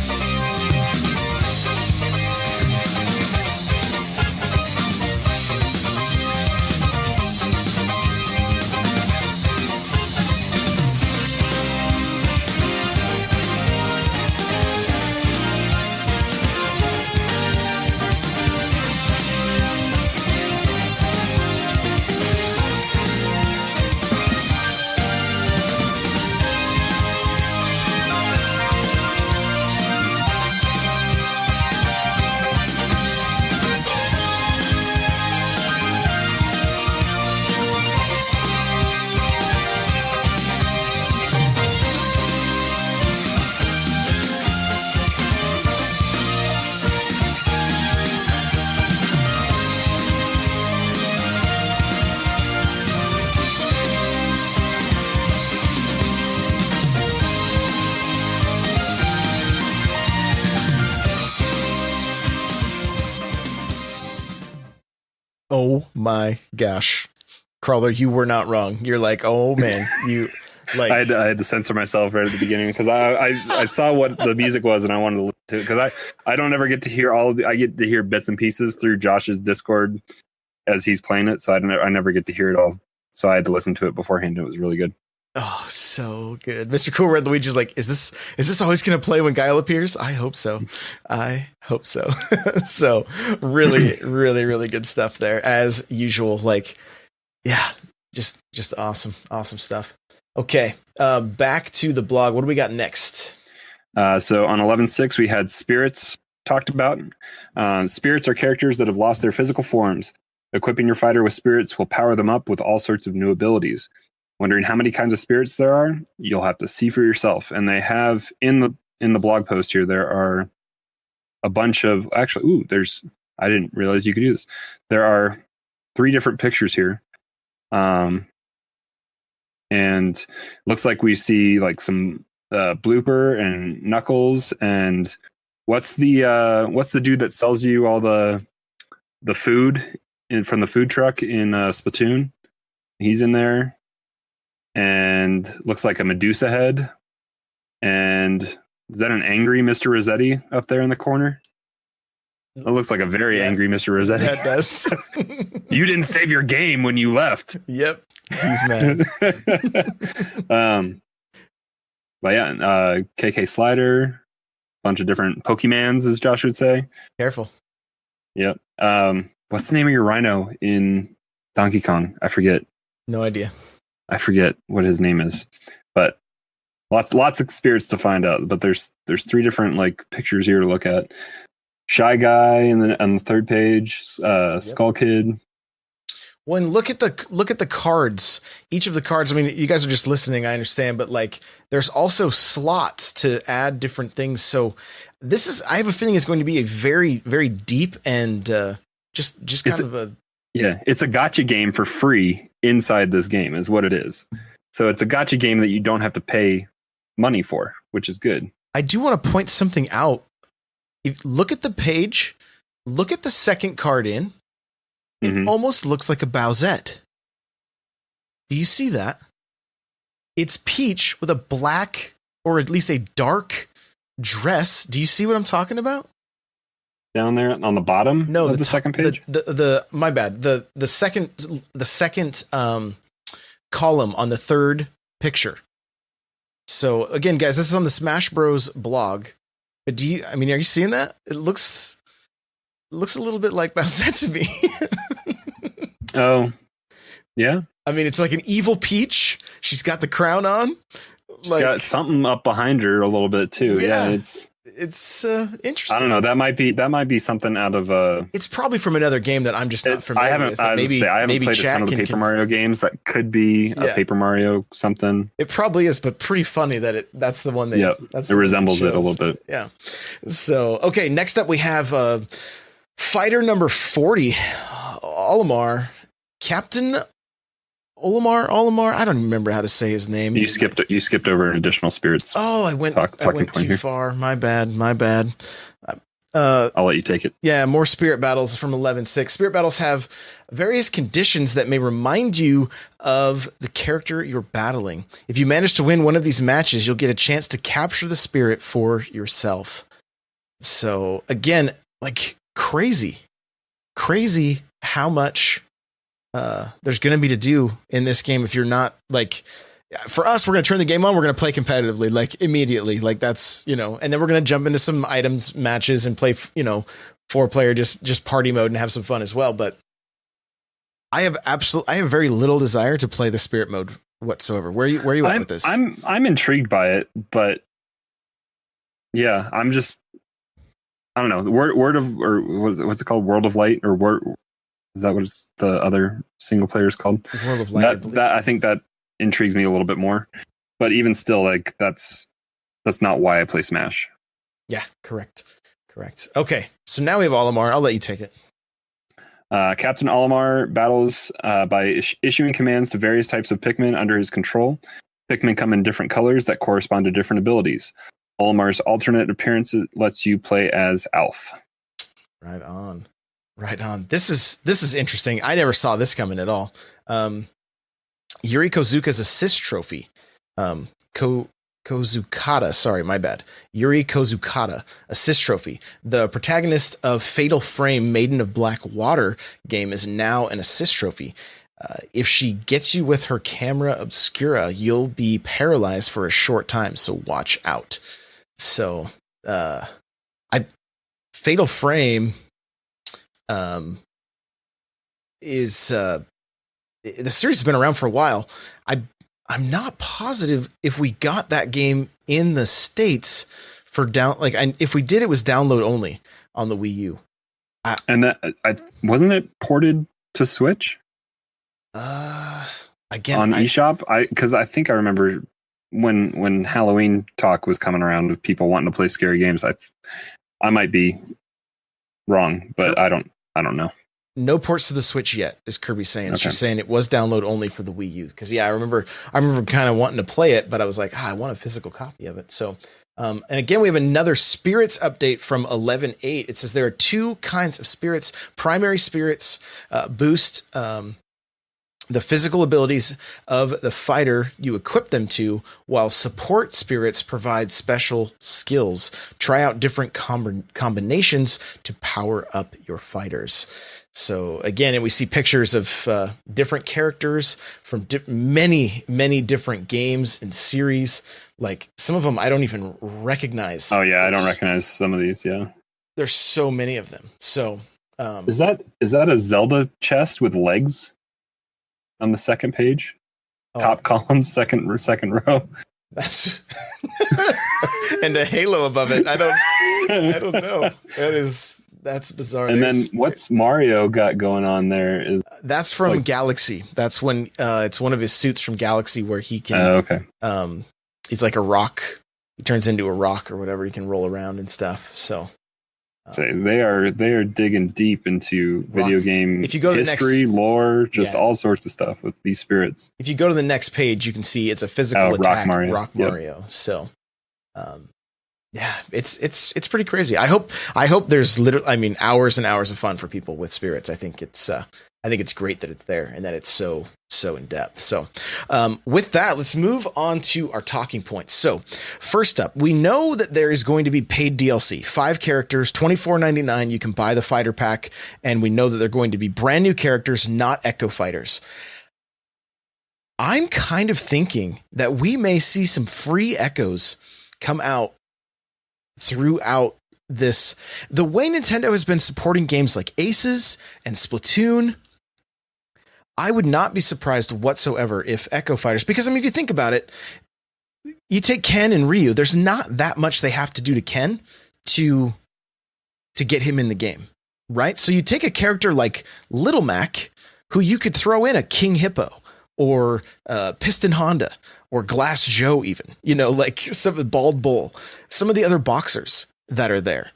A: Oh my gosh. Crawlr, you were not wrong. You're like, oh man, you like
B: I had to censor myself right at the beginning because I saw what the music was and I wanted to listen to it because I don't ever get to hear I get to hear bits and pieces through Josh's Discord as he's playing it, so I never get to hear it all. So I had to listen to it beforehand and it was really good.
A: Oh, so good. Mr. Cool Red Luigi's like, is this always going to play when Guile appears? I hope so. So really, really, really good stuff there as usual. Like, yeah, just awesome stuff. Okay. Back to the blog. What do we got next?
B: So on 11.6, we had spirits talked about. Spirits are characters that have lost their physical forms. Equipping your fighter with spirits will power them up with all sorts of new abilities. Wondering how many kinds of spirits there are? You'll have to see for yourself. And they have in the blog post here, there are a bunch of I didn't realize you could do this. There are 3 different pictures here. And looks like we see like some Blooper and Knuckles and what's the dude that sells you all the food from the food truck in Splatoon? He's in there. And looks like a Medusa head. And is that an angry Mr. Rossetti up there in the corner? It looks like a very angry Mr. Rossetti.
A: That does.
B: You didn't save your game when you left.
A: Yep. He's mad.
B: But yeah, KK Slider, bunch of different Pokemans, as Josh would say.
A: Careful.
B: Yep. What's the name of your rhino in Donkey Kong? I forget.
A: No idea.
B: I forget what his name is, but lots of spirits to find out. But there's 3 different like pictures here to look at. Shy Guy on the 3rd page, Skull Kid.
A: When look at the cards, each of the cards. I mean, you guys are just listening. I understand, but like, there's also slots to add different things. So I have a feeling it's going to be a very, very deep and just kind of a.
B: Yeah, it's a gotcha game for free inside this game is what it is. So it's a gotcha game that you don't have to pay money for, which is good.
A: I do want to point something out. Look at the page. Look at the second card in. It almost looks like a Bowsette. Do you see that? It's Peach with a black or at least a dark dress. Do you see what I'm talking about?
B: Down there on the bottom
A: of
B: the second page?
A: My bad. The second column on the 3rd picture. So again, guys, this is on the Smash Bros blog. But are you seeing that? It looks a little bit like Bowsette to me.
B: Oh. Yeah.
A: I mean, it's like an evil Peach. She's got the crown on.
B: She's got something up behind her a little bit too. Yeah,
A: it's interesting.
B: I don't know. That might be something out of
A: It's probably from another game that I'm just not familiar with.
B: I haven't played a ton of the Paper Mario games. That could be a Paper Mario something.
A: It probably is, but pretty funny that that's the one that
B: it resembles it a little bit.
A: Yeah. So okay, next up we have fighter number 40, Olimar, Captain Olimar. I don't even remember how to say his name.
B: You skipped over an additional spirits.
A: Oh, I went too far. My bad.
B: I'll let you take it.
A: Yeah, more spirit battles from 11.6. Spirit battles have various conditions that may remind you of the character you're battling. If you manage to win one of these matches, you'll get a chance to capture the spirit for yourself. So again, like crazy how much there's going to be to do in this game. If you're not like, for us, we're going to turn the game on. We're going to play competitively, like immediately. Like that's, and then we're going to jump into some items matches and play, 4-player, just party mode and have some fun as well. But I have very little desire to play the spirit mode whatsoever. Where are you at with this?
B: I'm intrigued by it, but yeah, I don't know. The word of, or what's it called? World of Light, or is that what the other single player is called?
A: World of Light.
B: I think that intrigues me a little bit more, but even still, like that's not why I play Smash.
A: Yeah, correct. Okay, so now we have Olimar. I'll let you take it.
B: Captain Olimar battles by issuing commands to various types of Pikmin under his control. Pikmin come in different colors that correspond to different abilities. Olimar's alternate appearance lets you play as Alf.
A: Right on. This is interesting. I never saw this coming at all. Yuri Kozuka's assist trophy. Kozukata, sorry, my bad. Yuri Kozukata, assist trophy. The protagonist of Fatal Frame Maiden of Black Water game is now an assist trophy. If she gets you with her camera obscura, you'll be paralyzed for a short time, so watch out. So, Fatal Frame is the series has been around for a while. I'm not positive if we got that game in the States for if we did, it was download only on the Wii U.
B: And that wasn't it ported to Switch?
A: Again
B: on eShop, because I think I remember when Halloween talk was coming around of people wanting to play scary games. I might be wrong, but I don't know.
A: No ports to the Switch yet, is Kirby saying.
B: Okay.
A: She's saying it was download only for the Wii U. Because I remember kind of wanting to play it, but I was like, I want a physical copy of it. So, and again, we have another spirits update from 11.8. It says there are two kinds of spirits. Primary spirits boost the physical abilities of the fighter you equip them to, while support spirits provide special skills. Try out different combinations to power up your fighters. So again, and we see pictures of different characters from many different games and series. Like some of them I don't even recognize.
B: Oh yeah, I don't recognize some of these. Yeah,
A: there's so many of them. So
B: is that a Zelda chest with legs on the second page? Top column, second row.
A: That's and a halo above it. I don't know. That's bizarre.
B: And then what's Mario got going on there?
A: That's from Galaxy. That's when it's one of his suits from Galaxy where he can.
B: Okay.
A: He's like a rock. He turns into a rock or whatever. He can roll around and stuff. So.
B: They are digging deep into video game history, lore, all sorts of stuff with these spirits.
A: If you go to the next page, you can see it's a physical attack, Rock Mario. Yep. So, yeah, it's pretty crazy. I hope there's literally, hours and hours of fun for people with spirits. I think it's great that it's there and that it's so in depth. So with that, let's move on to our talking points. So first up, we know that there is going to be paid DLC, 5 characters, $24.99. You can buy the fighter pack, and we know that they're going to be brand new characters, not Echo Fighters. I'm kind of thinking that we may see some free Echoes come out throughout this. The way Nintendo has been supporting games like Aces and Splatoon, I would not be surprised whatsoever if Echo Fighters, because if you think about it, you take Ken and Ryu, there's not that much they have to do to Ken to get him in the game, right? So you take a character like Little Mac, who you could throw in a King Hippo or Piston Honda or Glass Joe even, like some Bald Bull, some of the other boxers that are there.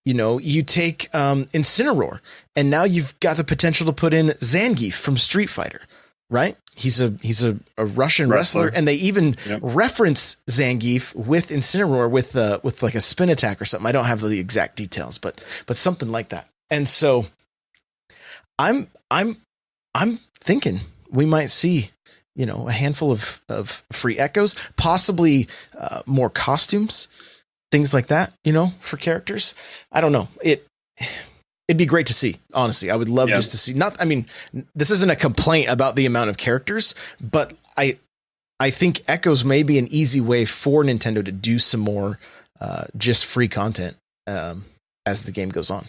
A: You take Incineroar, and now you've got the potential to put in Zangief from Street Fighter, right? he's a Russian wrestler, and they even reference Zangief with Incineroar with like a spin attack or something. I don't have the exact details, but something like that. And so I'm thinking we might see, a handful of free echoes, possibly more costumes, things like that, for characters. I don't know. It'd be great to see, honestly. I would love just to see, this isn't a complaint about the amount of characters, but I think echoes may be an easy way for Nintendo to do some more just free content as the game goes on.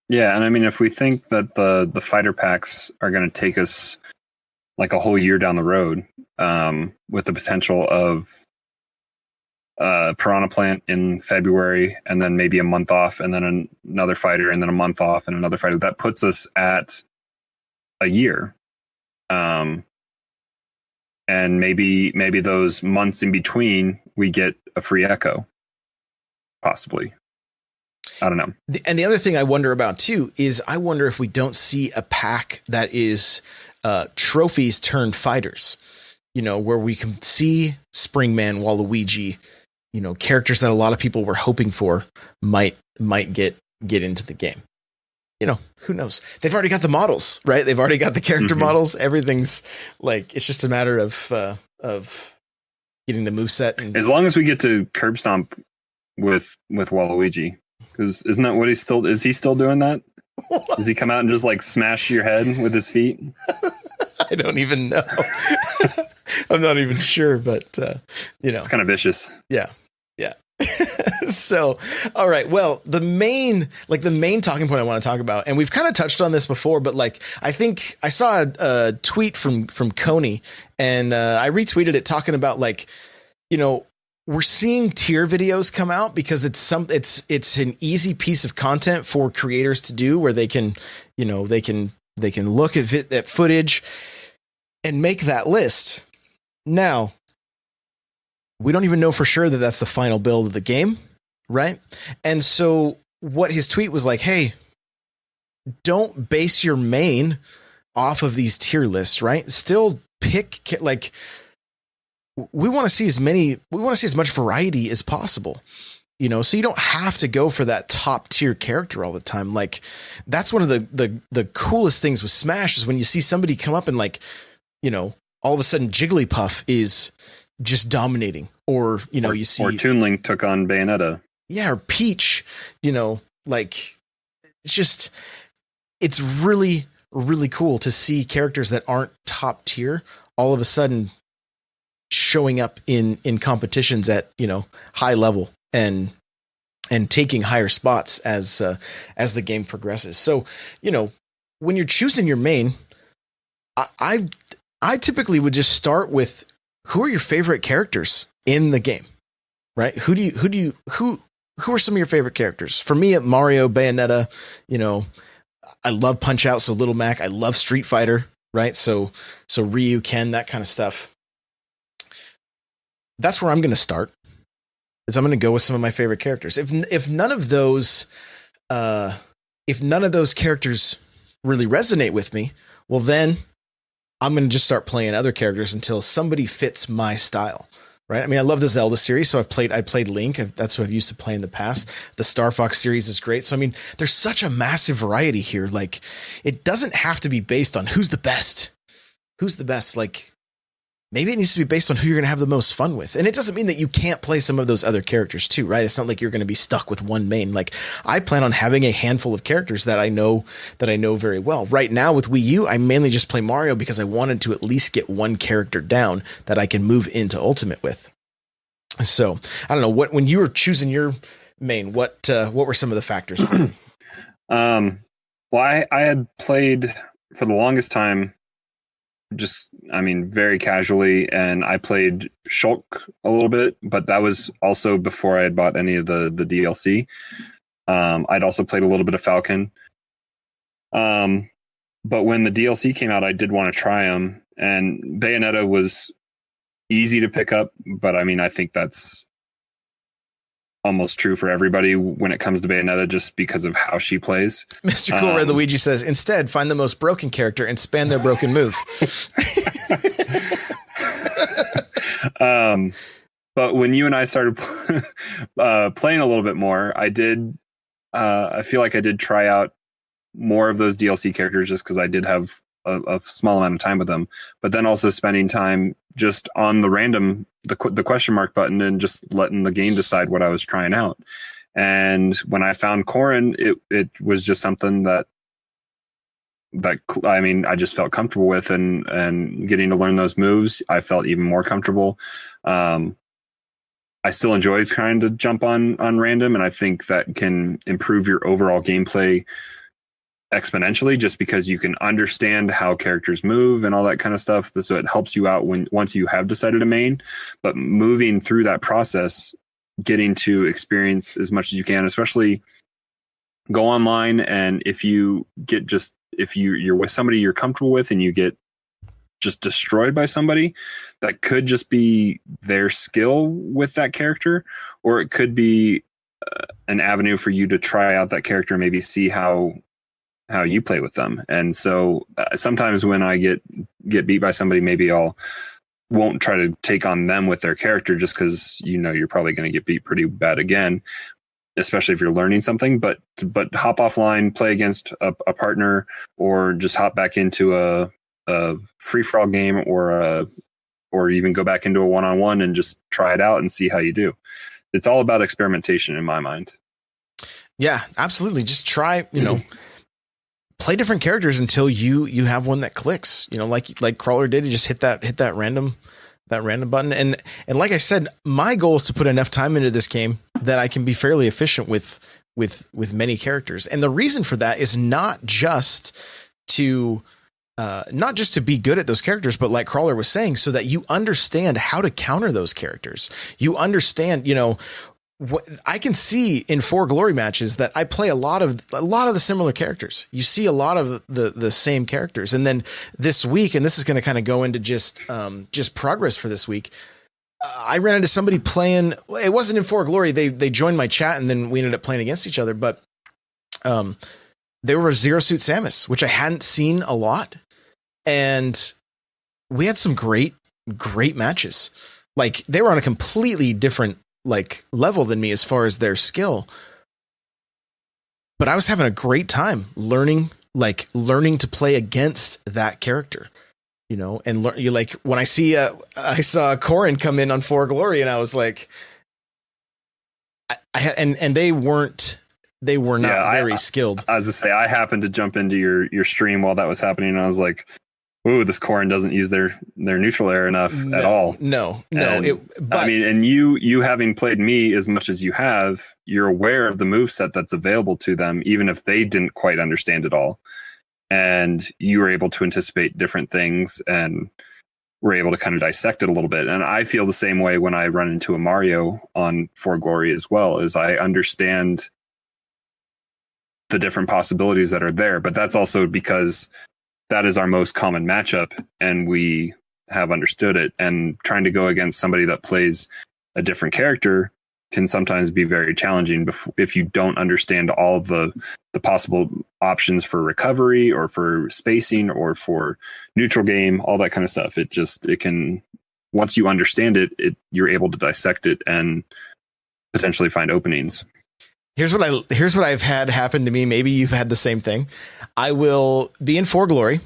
B: Yeah, and if we think that the fighter packs are going to take us like a whole year down the road, with the potential of Piranha Plant in February, and then maybe a month off, and then another fighter, and then a month off, and another fighter. That puts us at a year. And maybe those months in between, we get a free echo. Possibly. I don't know.
A: And the other thing I wonder about too is I wonder if we don't see a pack that is trophies turned fighters, where we can see Springman, Waluigi, characters that a lot of people were hoping for might get into the game. Who knows? They've already got the models, right? They've already got the character models. Everything's like, it's just a matter of getting the moveset. And
B: as long as we get to curb stomp with Waluigi, because isn't that what is he still doing that? Does he come out and just like smash your head with his feet?
A: I don't even know. I'm not even sure, but
B: it's kind of vicious.
A: Yeah. So, all right. Well, the main talking point I want to talk about, and we've kind of touched on this before, but like, I think I saw a tweet from Coney, and I retweeted it talking about like, we're seeing tier videos come out because it's an easy piece of content for creators to do, where they can look at footage and make that list. Now, we don't even know for sure that that's the final build of the game, right? And so what his tweet was like, hey, don't base your main off of these tier lists, right? Still pick, like, we want to see as much variety as possible, so you don't have to go for that top tier character all the time. Like, that's one of the coolest things with Smash is when you see somebody come up and like, all of a sudden Jigglypuff is just dominating, or you see,
B: or Toon Link took on Bayonetta.
A: Yeah, or Peach, like, it's really, really cool to see characters that aren't top tier all of a sudden showing up in competitions at, high level and taking higher spots as the game progresses. So, when you're choosing your main, I typically would just start with who are your favorite characters in the game, right? Who are some of your favorite characters? For me, Mario, Bayonetta, I love Punch Out. So Little Mac, I love Street Fighter, right? So Ryu, Ken, that kind of stuff. That's where I'm going to start. Is I'm going to go with some of my favorite characters. If none of those characters really resonate with me, well, then I'm going to just start playing other characters until somebody fits my style, right? I love the Zelda series, so I played Link. That's who I've used to play in the past. The Star Fox series is great. So, there's such a massive variety here. Like, it doesn't have to be based on who's the best. Like, maybe it needs to be based on who you're going to have the most fun with. And it doesn't mean that you can't play some of those other characters too, right? It's not like you're going to be stuck with one main. Like, I plan on having a handful of characters that I know very well. Right now with Wii U, I mainly just play Mario because I wanted to at least get one character down that I can move into Ultimate with. So I don't know, when you were choosing your main, what were some of the factors?
B: Well, I had played for the longest time, just, very casually, and I played Shulk a little bit, but that was also before I had bought any of the DLC. I'd also played a little bit of Falcon. But when the DLC came out, I did want to try them, and Bayonetta was easy to pick up, but I think that's almost true for everybody when it comes to Bayonetta, just because of how she plays.
A: Mr. Cool Red Luigi says, instead, find the most broken character and spam their broken move.
B: But when you and I started playing a little bit more, I feel like I did try out more of those DLC characters just because I did have a small amount of time with them, but then also spending time just on the random, the question mark button, and just letting the game decide what I was trying out. And when I found Corrin, it was just something that I mean, I just felt comfortable with, and getting to learn those moves, I felt even more comfortable. I still enjoy trying to jump on random, and I think that can improve your overall gameplay exponentially, just because you can understand how characters move and all that kind of stuff. So it helps you out once you have decided a main. But moving through that process, getting to experience as much as you can, especially go online, and if you're with somebody you're comfortable with and you get just destroyed by somebody, that could just be their skill with that character, or it could be an avenue for you to try out that character and maybe see how you play with them. And so sometimes when I get beat by somebody, maybe won't try to take on them with their character, just because you're probably going to get beat pretty bad again, especially if you're learning something. But hop offline, play against a partner, or just hop back into a free-for-all game, or even go back into a one-on-one and just try it out and see how you do. It's all about experimentation in my mind.
A: Yeah, absolutely. Just try, play different characters until you have one that clicks, like Crawlr did. You just hit that random button. And like I said, my goal is to put enough time into this game that I can be fairly efficient with many characters. And the reason for that is not just to be good at those characters, but like Crawlr was saying, so that you understand how to counter those characters. You understand, what I can see in 4 Glory matches, that I play a lot of the similar characters. You see a lot of the same characters. And then this week, and this is going to kind of go into just progress for this week, I ran into somebody playing. It wasn't in 4 Glory. They joined my chat, and then we ended up playing against each other. But they were a Zero Suit Samus, which I hadn't seen a lot, and we had some great matches. Like, they were on a completely different level than me as far as their skill, but I was having a great time learning to play against that character, and when I saw Corrin come in on 4 Glory, and I was like, they were not very skilled.
B: As I say, I happened to jump into your stream while that was happening, and I was like, ooh, this Corrin doesn't use their neutral air enough at all.
A: No.
B: And you having played me as much as you have, you're aware of the moveset that's available to them, even if they didn't quite understand it all. And you were able to anticipate different things and were able to kind of dissect it a little bit. And I feel the same way when I run into a Mario on 4 Glory as well, as I understand the different possibilities that are there. But that's also because that is our most common matchup, and we have understood it. And trying to go against somebody that plays a different character can sometimes be very challenging if you don't understand all the possible options for recovery, or for spacing, or for neutral game, all that kind of stuff. It can, once you understand it, you're able to dissect it and potentially find openings.
A: Here's what I've had happen to me. Maybe you've had the same thing. I will be in 4 Glory,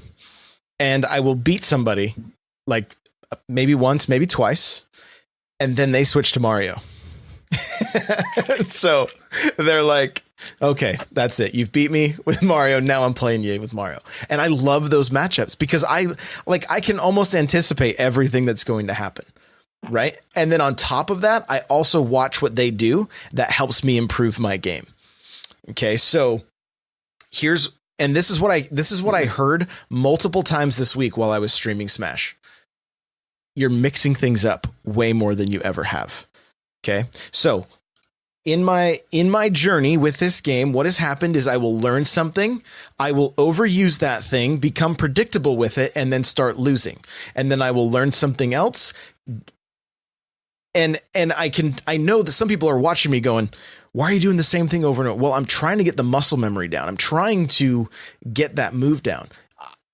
A: and I will beat somebody maybe once, maybe twice, and then they switch to Mario. So they're like, okay, that's it. You've beat me with Mario. Now I'm playing you with Mario. And I love those matchups because I can almost anticipate everything that's going to happen. Right. And then on top of that, I also watch what they do. That helps me improve my game. Okay. So this is what I heard multiple times this week while I was streaming Smash. You're mixing things up way more than you ever have. Okay. So in my journey with this game, what has happened is I will learn something. I will overuse that thing, become predictable with it, and then start losing. And then I will learn something else, And I know that some people are watching me going, why are you doing the same thing over and over? Well, I'm trying to get the muscle memory down. I'm trying to get that move down.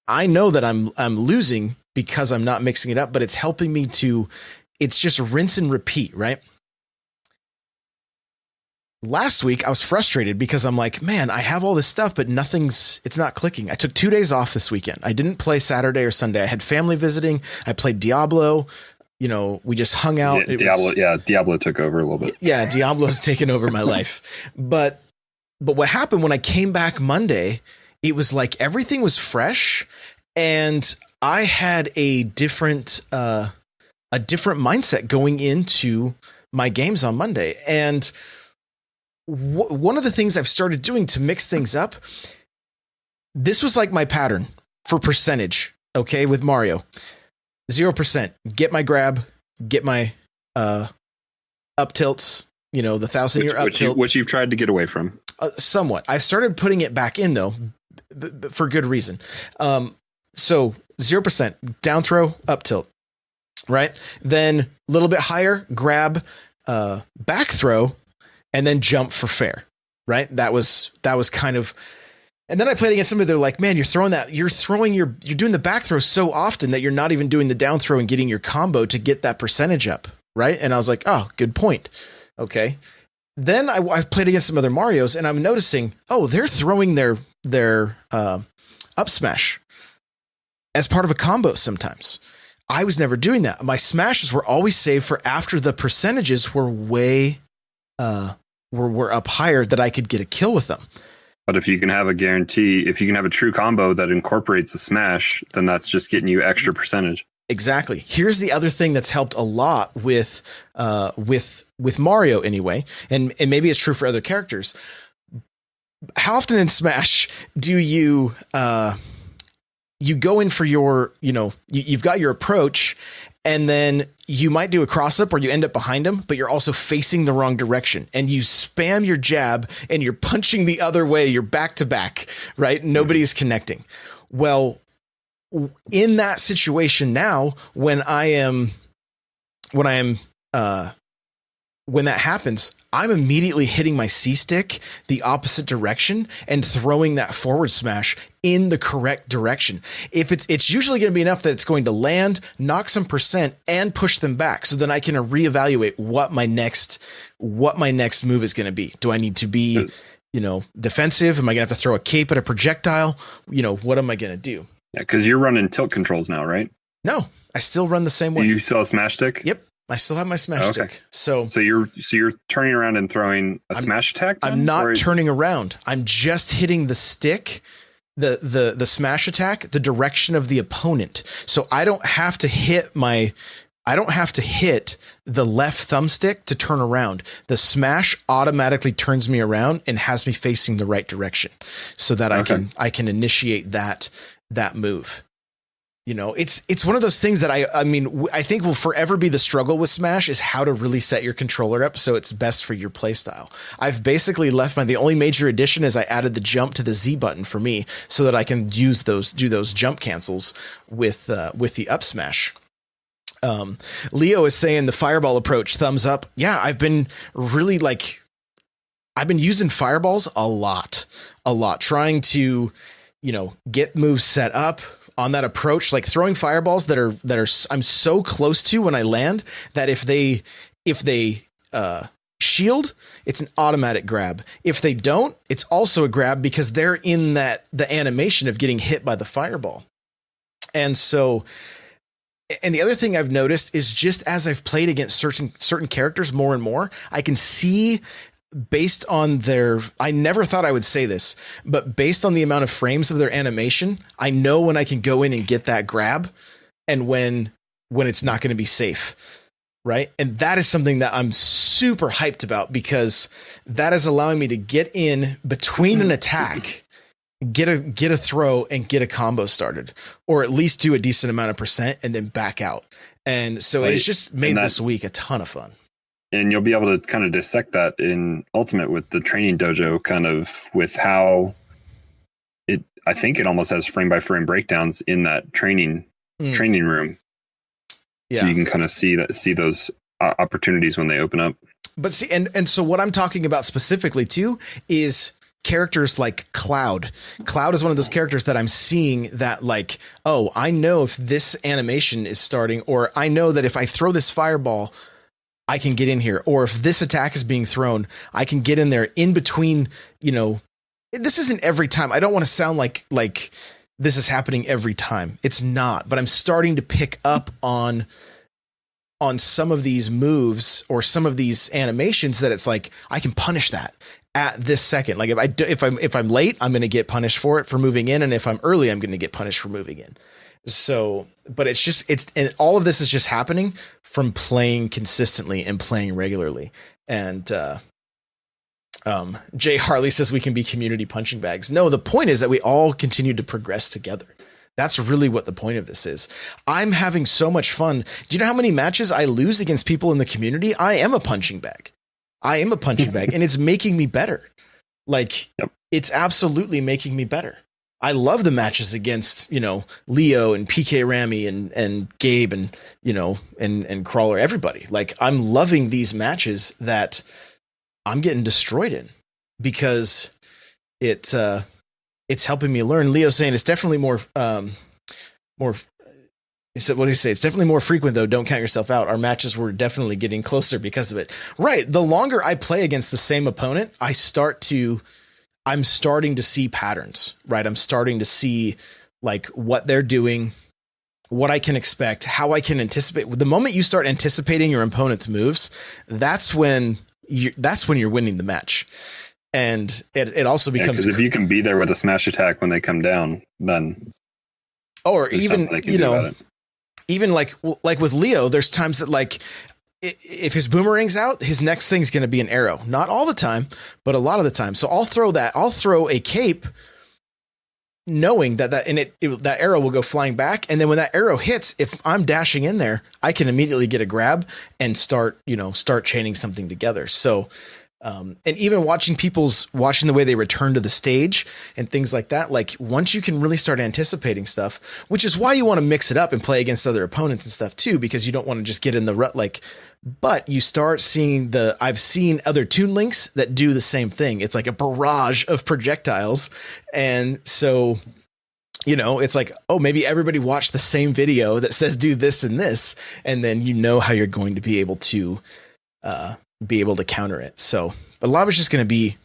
A: I know that I'm losing because I'm not mixing it up, but it's helping me to, it's just rinse and repeat, right? Last week, I was frustrated because I'm like, man, I have all this stuff, but it's not clicking. I took 2 days off this weekend. I didn't play Saturday or Sunday. I had family visiting. I played Diablo. You know, we just hung out.
B: Diablo took over a little bit.
A: Yeah, Diablo's taken over my life. But what happened when I came back Monday, it was like everything was fresh and I had a different mindset going into my games on Monday. And one of the things I've started doing to mix things up, this was like my pattern for percentage, okay, with Mario. 0%, get my grab, get my up tilts, you know, the 1,000-year up tilt.
B: Which you've tried to get away from.
A: Somewhat. I started putting it back in, though, for good reason. So 0%, down throw, up tilt, right? Then a little bit higher, grab, back throw, and then jump for fair, right? That was kind of... And then I played against somebody. They're like, man, you're doing the back throw so often that you're not even doing the down throw and getting your combo to get that percentage up. Right. And I was like, oh, good point. Okay. Then I played against some other Marios and I'm noticing, oh, they're throwing their up smash as part of a combo sometimes. I was never doing that. My smashes were always saved for after the percentages were way, were up higher that I could get a kill with them.
B: But if you can have a true combo that incorporates a smash, then that's just getting you extra percentage.
A: Exactly. Here's the other thing that's helped a lot with Mario anyway, and maybe it's true for other characters. How often in Smash do you go in for your, you've got your approach and then you might do a cross up or you end up behind him, but you're also facing the wrong direction and you spam your jab and you're punching the other way. You're back to back, right? Nobody's connecting. Well, in that situation now, when that happens, I'm immediately hitting my C stick the opposite direction and throwing that forward smash in the correct direction. If it's usually going to be enough that it's going to land, knock some percent, and push them back. So then I can reevaluate what my next move is going to be. Do I need to be, defensive? Am I going to have to throw a cape at a projectile? What am I going to do?
B: Yeah, because you're running tilt controls now, right?
A: No, I still run the same way.
B: You still have smash stick?
A: Yep. I still have my smash stick. So
B: you're turning around and throwing a smash attack?
A: I'm not turning around. I'm just hitting the stick, the smash attack, the direction of the opponent. So I don't have to hit the left thumbstick to turn around. The smash automatically turns me around and has me facing the right direction so that I can initiate that move. It's one of those things that I think will forever be the struggle with Smash is how to really set your controller up so it's best for your playstyle. I've basically the only major addition is I added the jump to the Z button for me so that I can do those jump cancels with the up smash. Leo is saying the fireball approach, thumbs up. Yeah, I've been using fireballs a lot, trying to, get moves set up on that approach, like throwing fireballs that are I'm so close to when I land that if they shield, it's an automatic grab. If they don't, it's also a grab because they're in the animation of getting hit by the fireball. And the other thing I've noticed is just as I've played against certain characters more and more, I can see based on I never thought I would say this, but based on the amount of frames of their animation, I know when I can go in and get that grab and when it's not going to be safe. Right. And that is something that I'm super hyped about because that is allowing me to get in between an attack, get a throw and get a combo started, or at least do a decent amount of percent and then back out. And so it's just made this week a ton of fun.
B: And you'll be able to kind of dissect that in Ultimate with the training dojo, kind of with how I think it almost has frame by frame breakdowns in that training room. Yeah. So you can kind of see those opportunities when they open up.
A: But see, and so what I'm talking about specifically too is characters like Cloud. Cloud is one of those characters that I'm seeing that like, oh, I know if this animation is starting, or I know that if I throw this fireball, I can get in here. Or if this attack is being thrown, I can get in there in between, you know, this isn't every time. I don't want to sound like this is happening every time. It's not, but I'm starting to pick up on some of these moves or some of these animations that it's like, I can punish that at this second. Like if I'm late, I'm going to get punished for it for moving in. And if I'm early, I'm going to get punished for moving in. So, but and all of this is just happening from playing consistently and playing regularly. And, Jay Harley says we can be community punching bags. No, the point is that we all continue to progress together. That's really what the point of this is. I'm having so much fun. Do you know how many matches I lose against people in the community? I am a punching bag. And it's making me better. Like, yep. It's absolutely making me better. I love the matches against, you know, Leo and PK Ramy and Gabe and, you know, and Crawlr, everybody. Like, I'm loving these matches that I'm getting destroyed in because it's helping me learn. Leo's saying it's definitely more. He said, what did he say? It's definitely more frequent though. Don't count yourself out. Our matches were definitely getting closer because of it. Right. The longer I play against the same opponent, I'm starting to see patterns, right? I'm starting to see like what they're doing, what I can expect, how I can anticipate. The moment you start anticipating your opponent's moves, that's when you're winning the match. And it also becomes,
B: because if you can be there with a smash attack when they come down, then
A: or even, you know, even like with Leo, there's times that like if his boomerang's out, his next thing's going to be an arrow. Not all the time, but a lot of the time. So I'll throw a cape knowing that that arrow will go flying back. And then when that arrow hits, if I'm dashing in there, I can immediately get a grab and start chaining something together. So, and even watching the way they return to the stage and things like that. Like once you can really start anticipating stuff, which is why you want to mix it up and play against other opponents and stuff too, because you don't want to just get in the rut. But you start seeing I've seen other Toon Links that do the same thing. It's like a barrage of projectiles. And so, you know, it's like, oh, maybe everybody watched the same video that says do this and this, and then you know how you're going to be able to counter it. So a lot of it's just going to be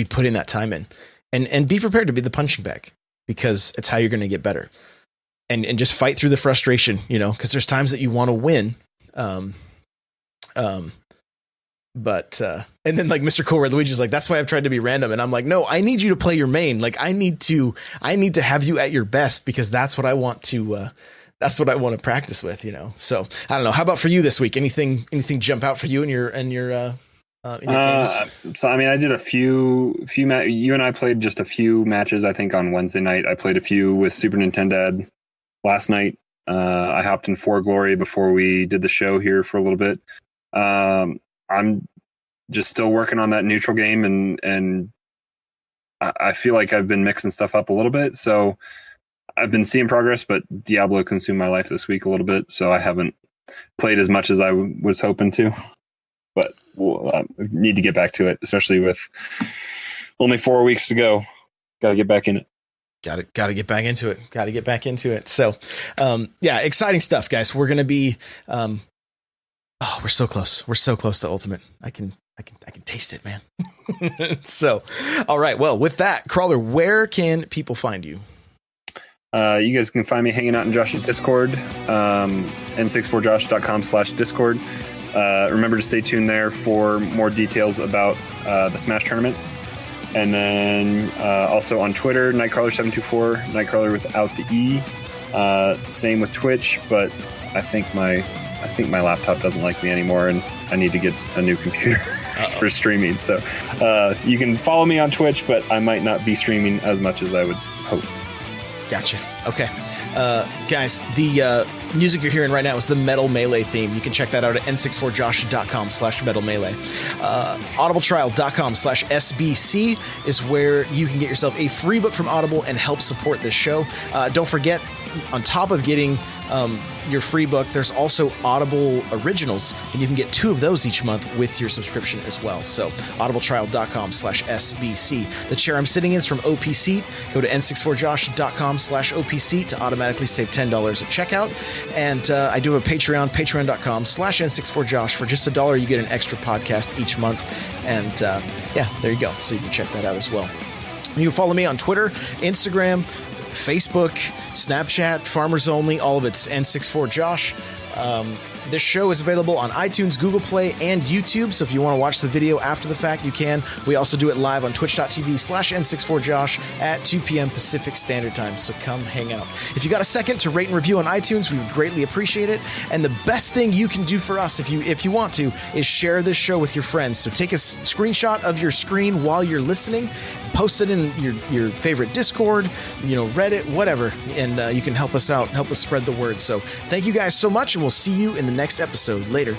A: putting that time in and be prepared to be the punching bag, because it's how you're going to get better, and just fight through the frustration, you know, because there's times that you want to win. But and then like Mr. Cool Red Luigi's like, that's why I've tried to be random. And I'm like, no, I need you to play your main. Like I need to have you at your best, because that's what I want to practice with, you know? So I don't know. How about for you this week? Anything jump out for you in your games?
B: So, I mean, I did a few you and I played just a few matches, I think on Wednesday night. I played a few with Super Nintendo last night. I hopped in For Glory before we did the show here for a little bit. I'm just still working on that neutral game, and I feel like I've been mixing stuff up a little bit. So I've been seeing progress, but Diablo consumed my life this week a little bit, so I haven't played as much as I was hoping to. But we'll need to get back to it, especially with only 4 weeks to go. Got to get back in it.
A: Got to get back into it. So, yeah, exciting stuff, guys. We're going to be, we're so close. We're so close to Ultimate. I can taste it, man. So, all right. Well, with that, Crawlr, where can people find you?
B: You guys can find me hanging out in Josh's Discord, n64josh.com/Discord. Remember to stay tuned there for more details about the Smash tournament. And then also on Twitter, NightCrawlr724, NightCrawlr without the E. Same with Twitch, but I think my laptop doesn't like me anymore, and I need to get a new computer for streaming. So you can follow me on Twitch, but I might not be streaming as much as I would hope. Gotcha. Okay.
A: Guys, the music you're hearing right now is the Metal Melee theme. You can check that out at n64josh.com/Metal Melee. audibletrial.com/SBC is where you can get yourself a free book from Audible and help support this show. Don't forget, on top of getting your free book. There's also Audible Originals, and you can get 2 of those each month with your subscription as well. So audibletrial.com/SBC. The chair I'm sitting in is from OP Seat. Go to n64josh.com/OP Seat to automatically save $10 at checkout. And I do have a Patreon, patreon.com/n64josh. For just $1, you get an extra podcast each month. And yeah, there you go. So you can check that out as well. You can follow me on Twitter, Instagram, Facebook, Snapchat, Farmers Only, all of it's N64Josh. This show is available on iTunes, Google Play, and YouTube, so if you want to watch the video after the fact, you can. We also do it live on twitch.tv/N64Josh at 2 p.m. Pacific Standard Time, so come hang out. If you got a second to rate and review on iTunes, we would greatly appreciate it. And the best thing you can do for us, if you want to, is share this show with your friends. So take a screenshot of your screen while you're listening, post it in your favorite Discord, Reddit, whatever, and you can help us out, help us spread the word. So thank you guys so much, and we'll see you in the next episode. Later.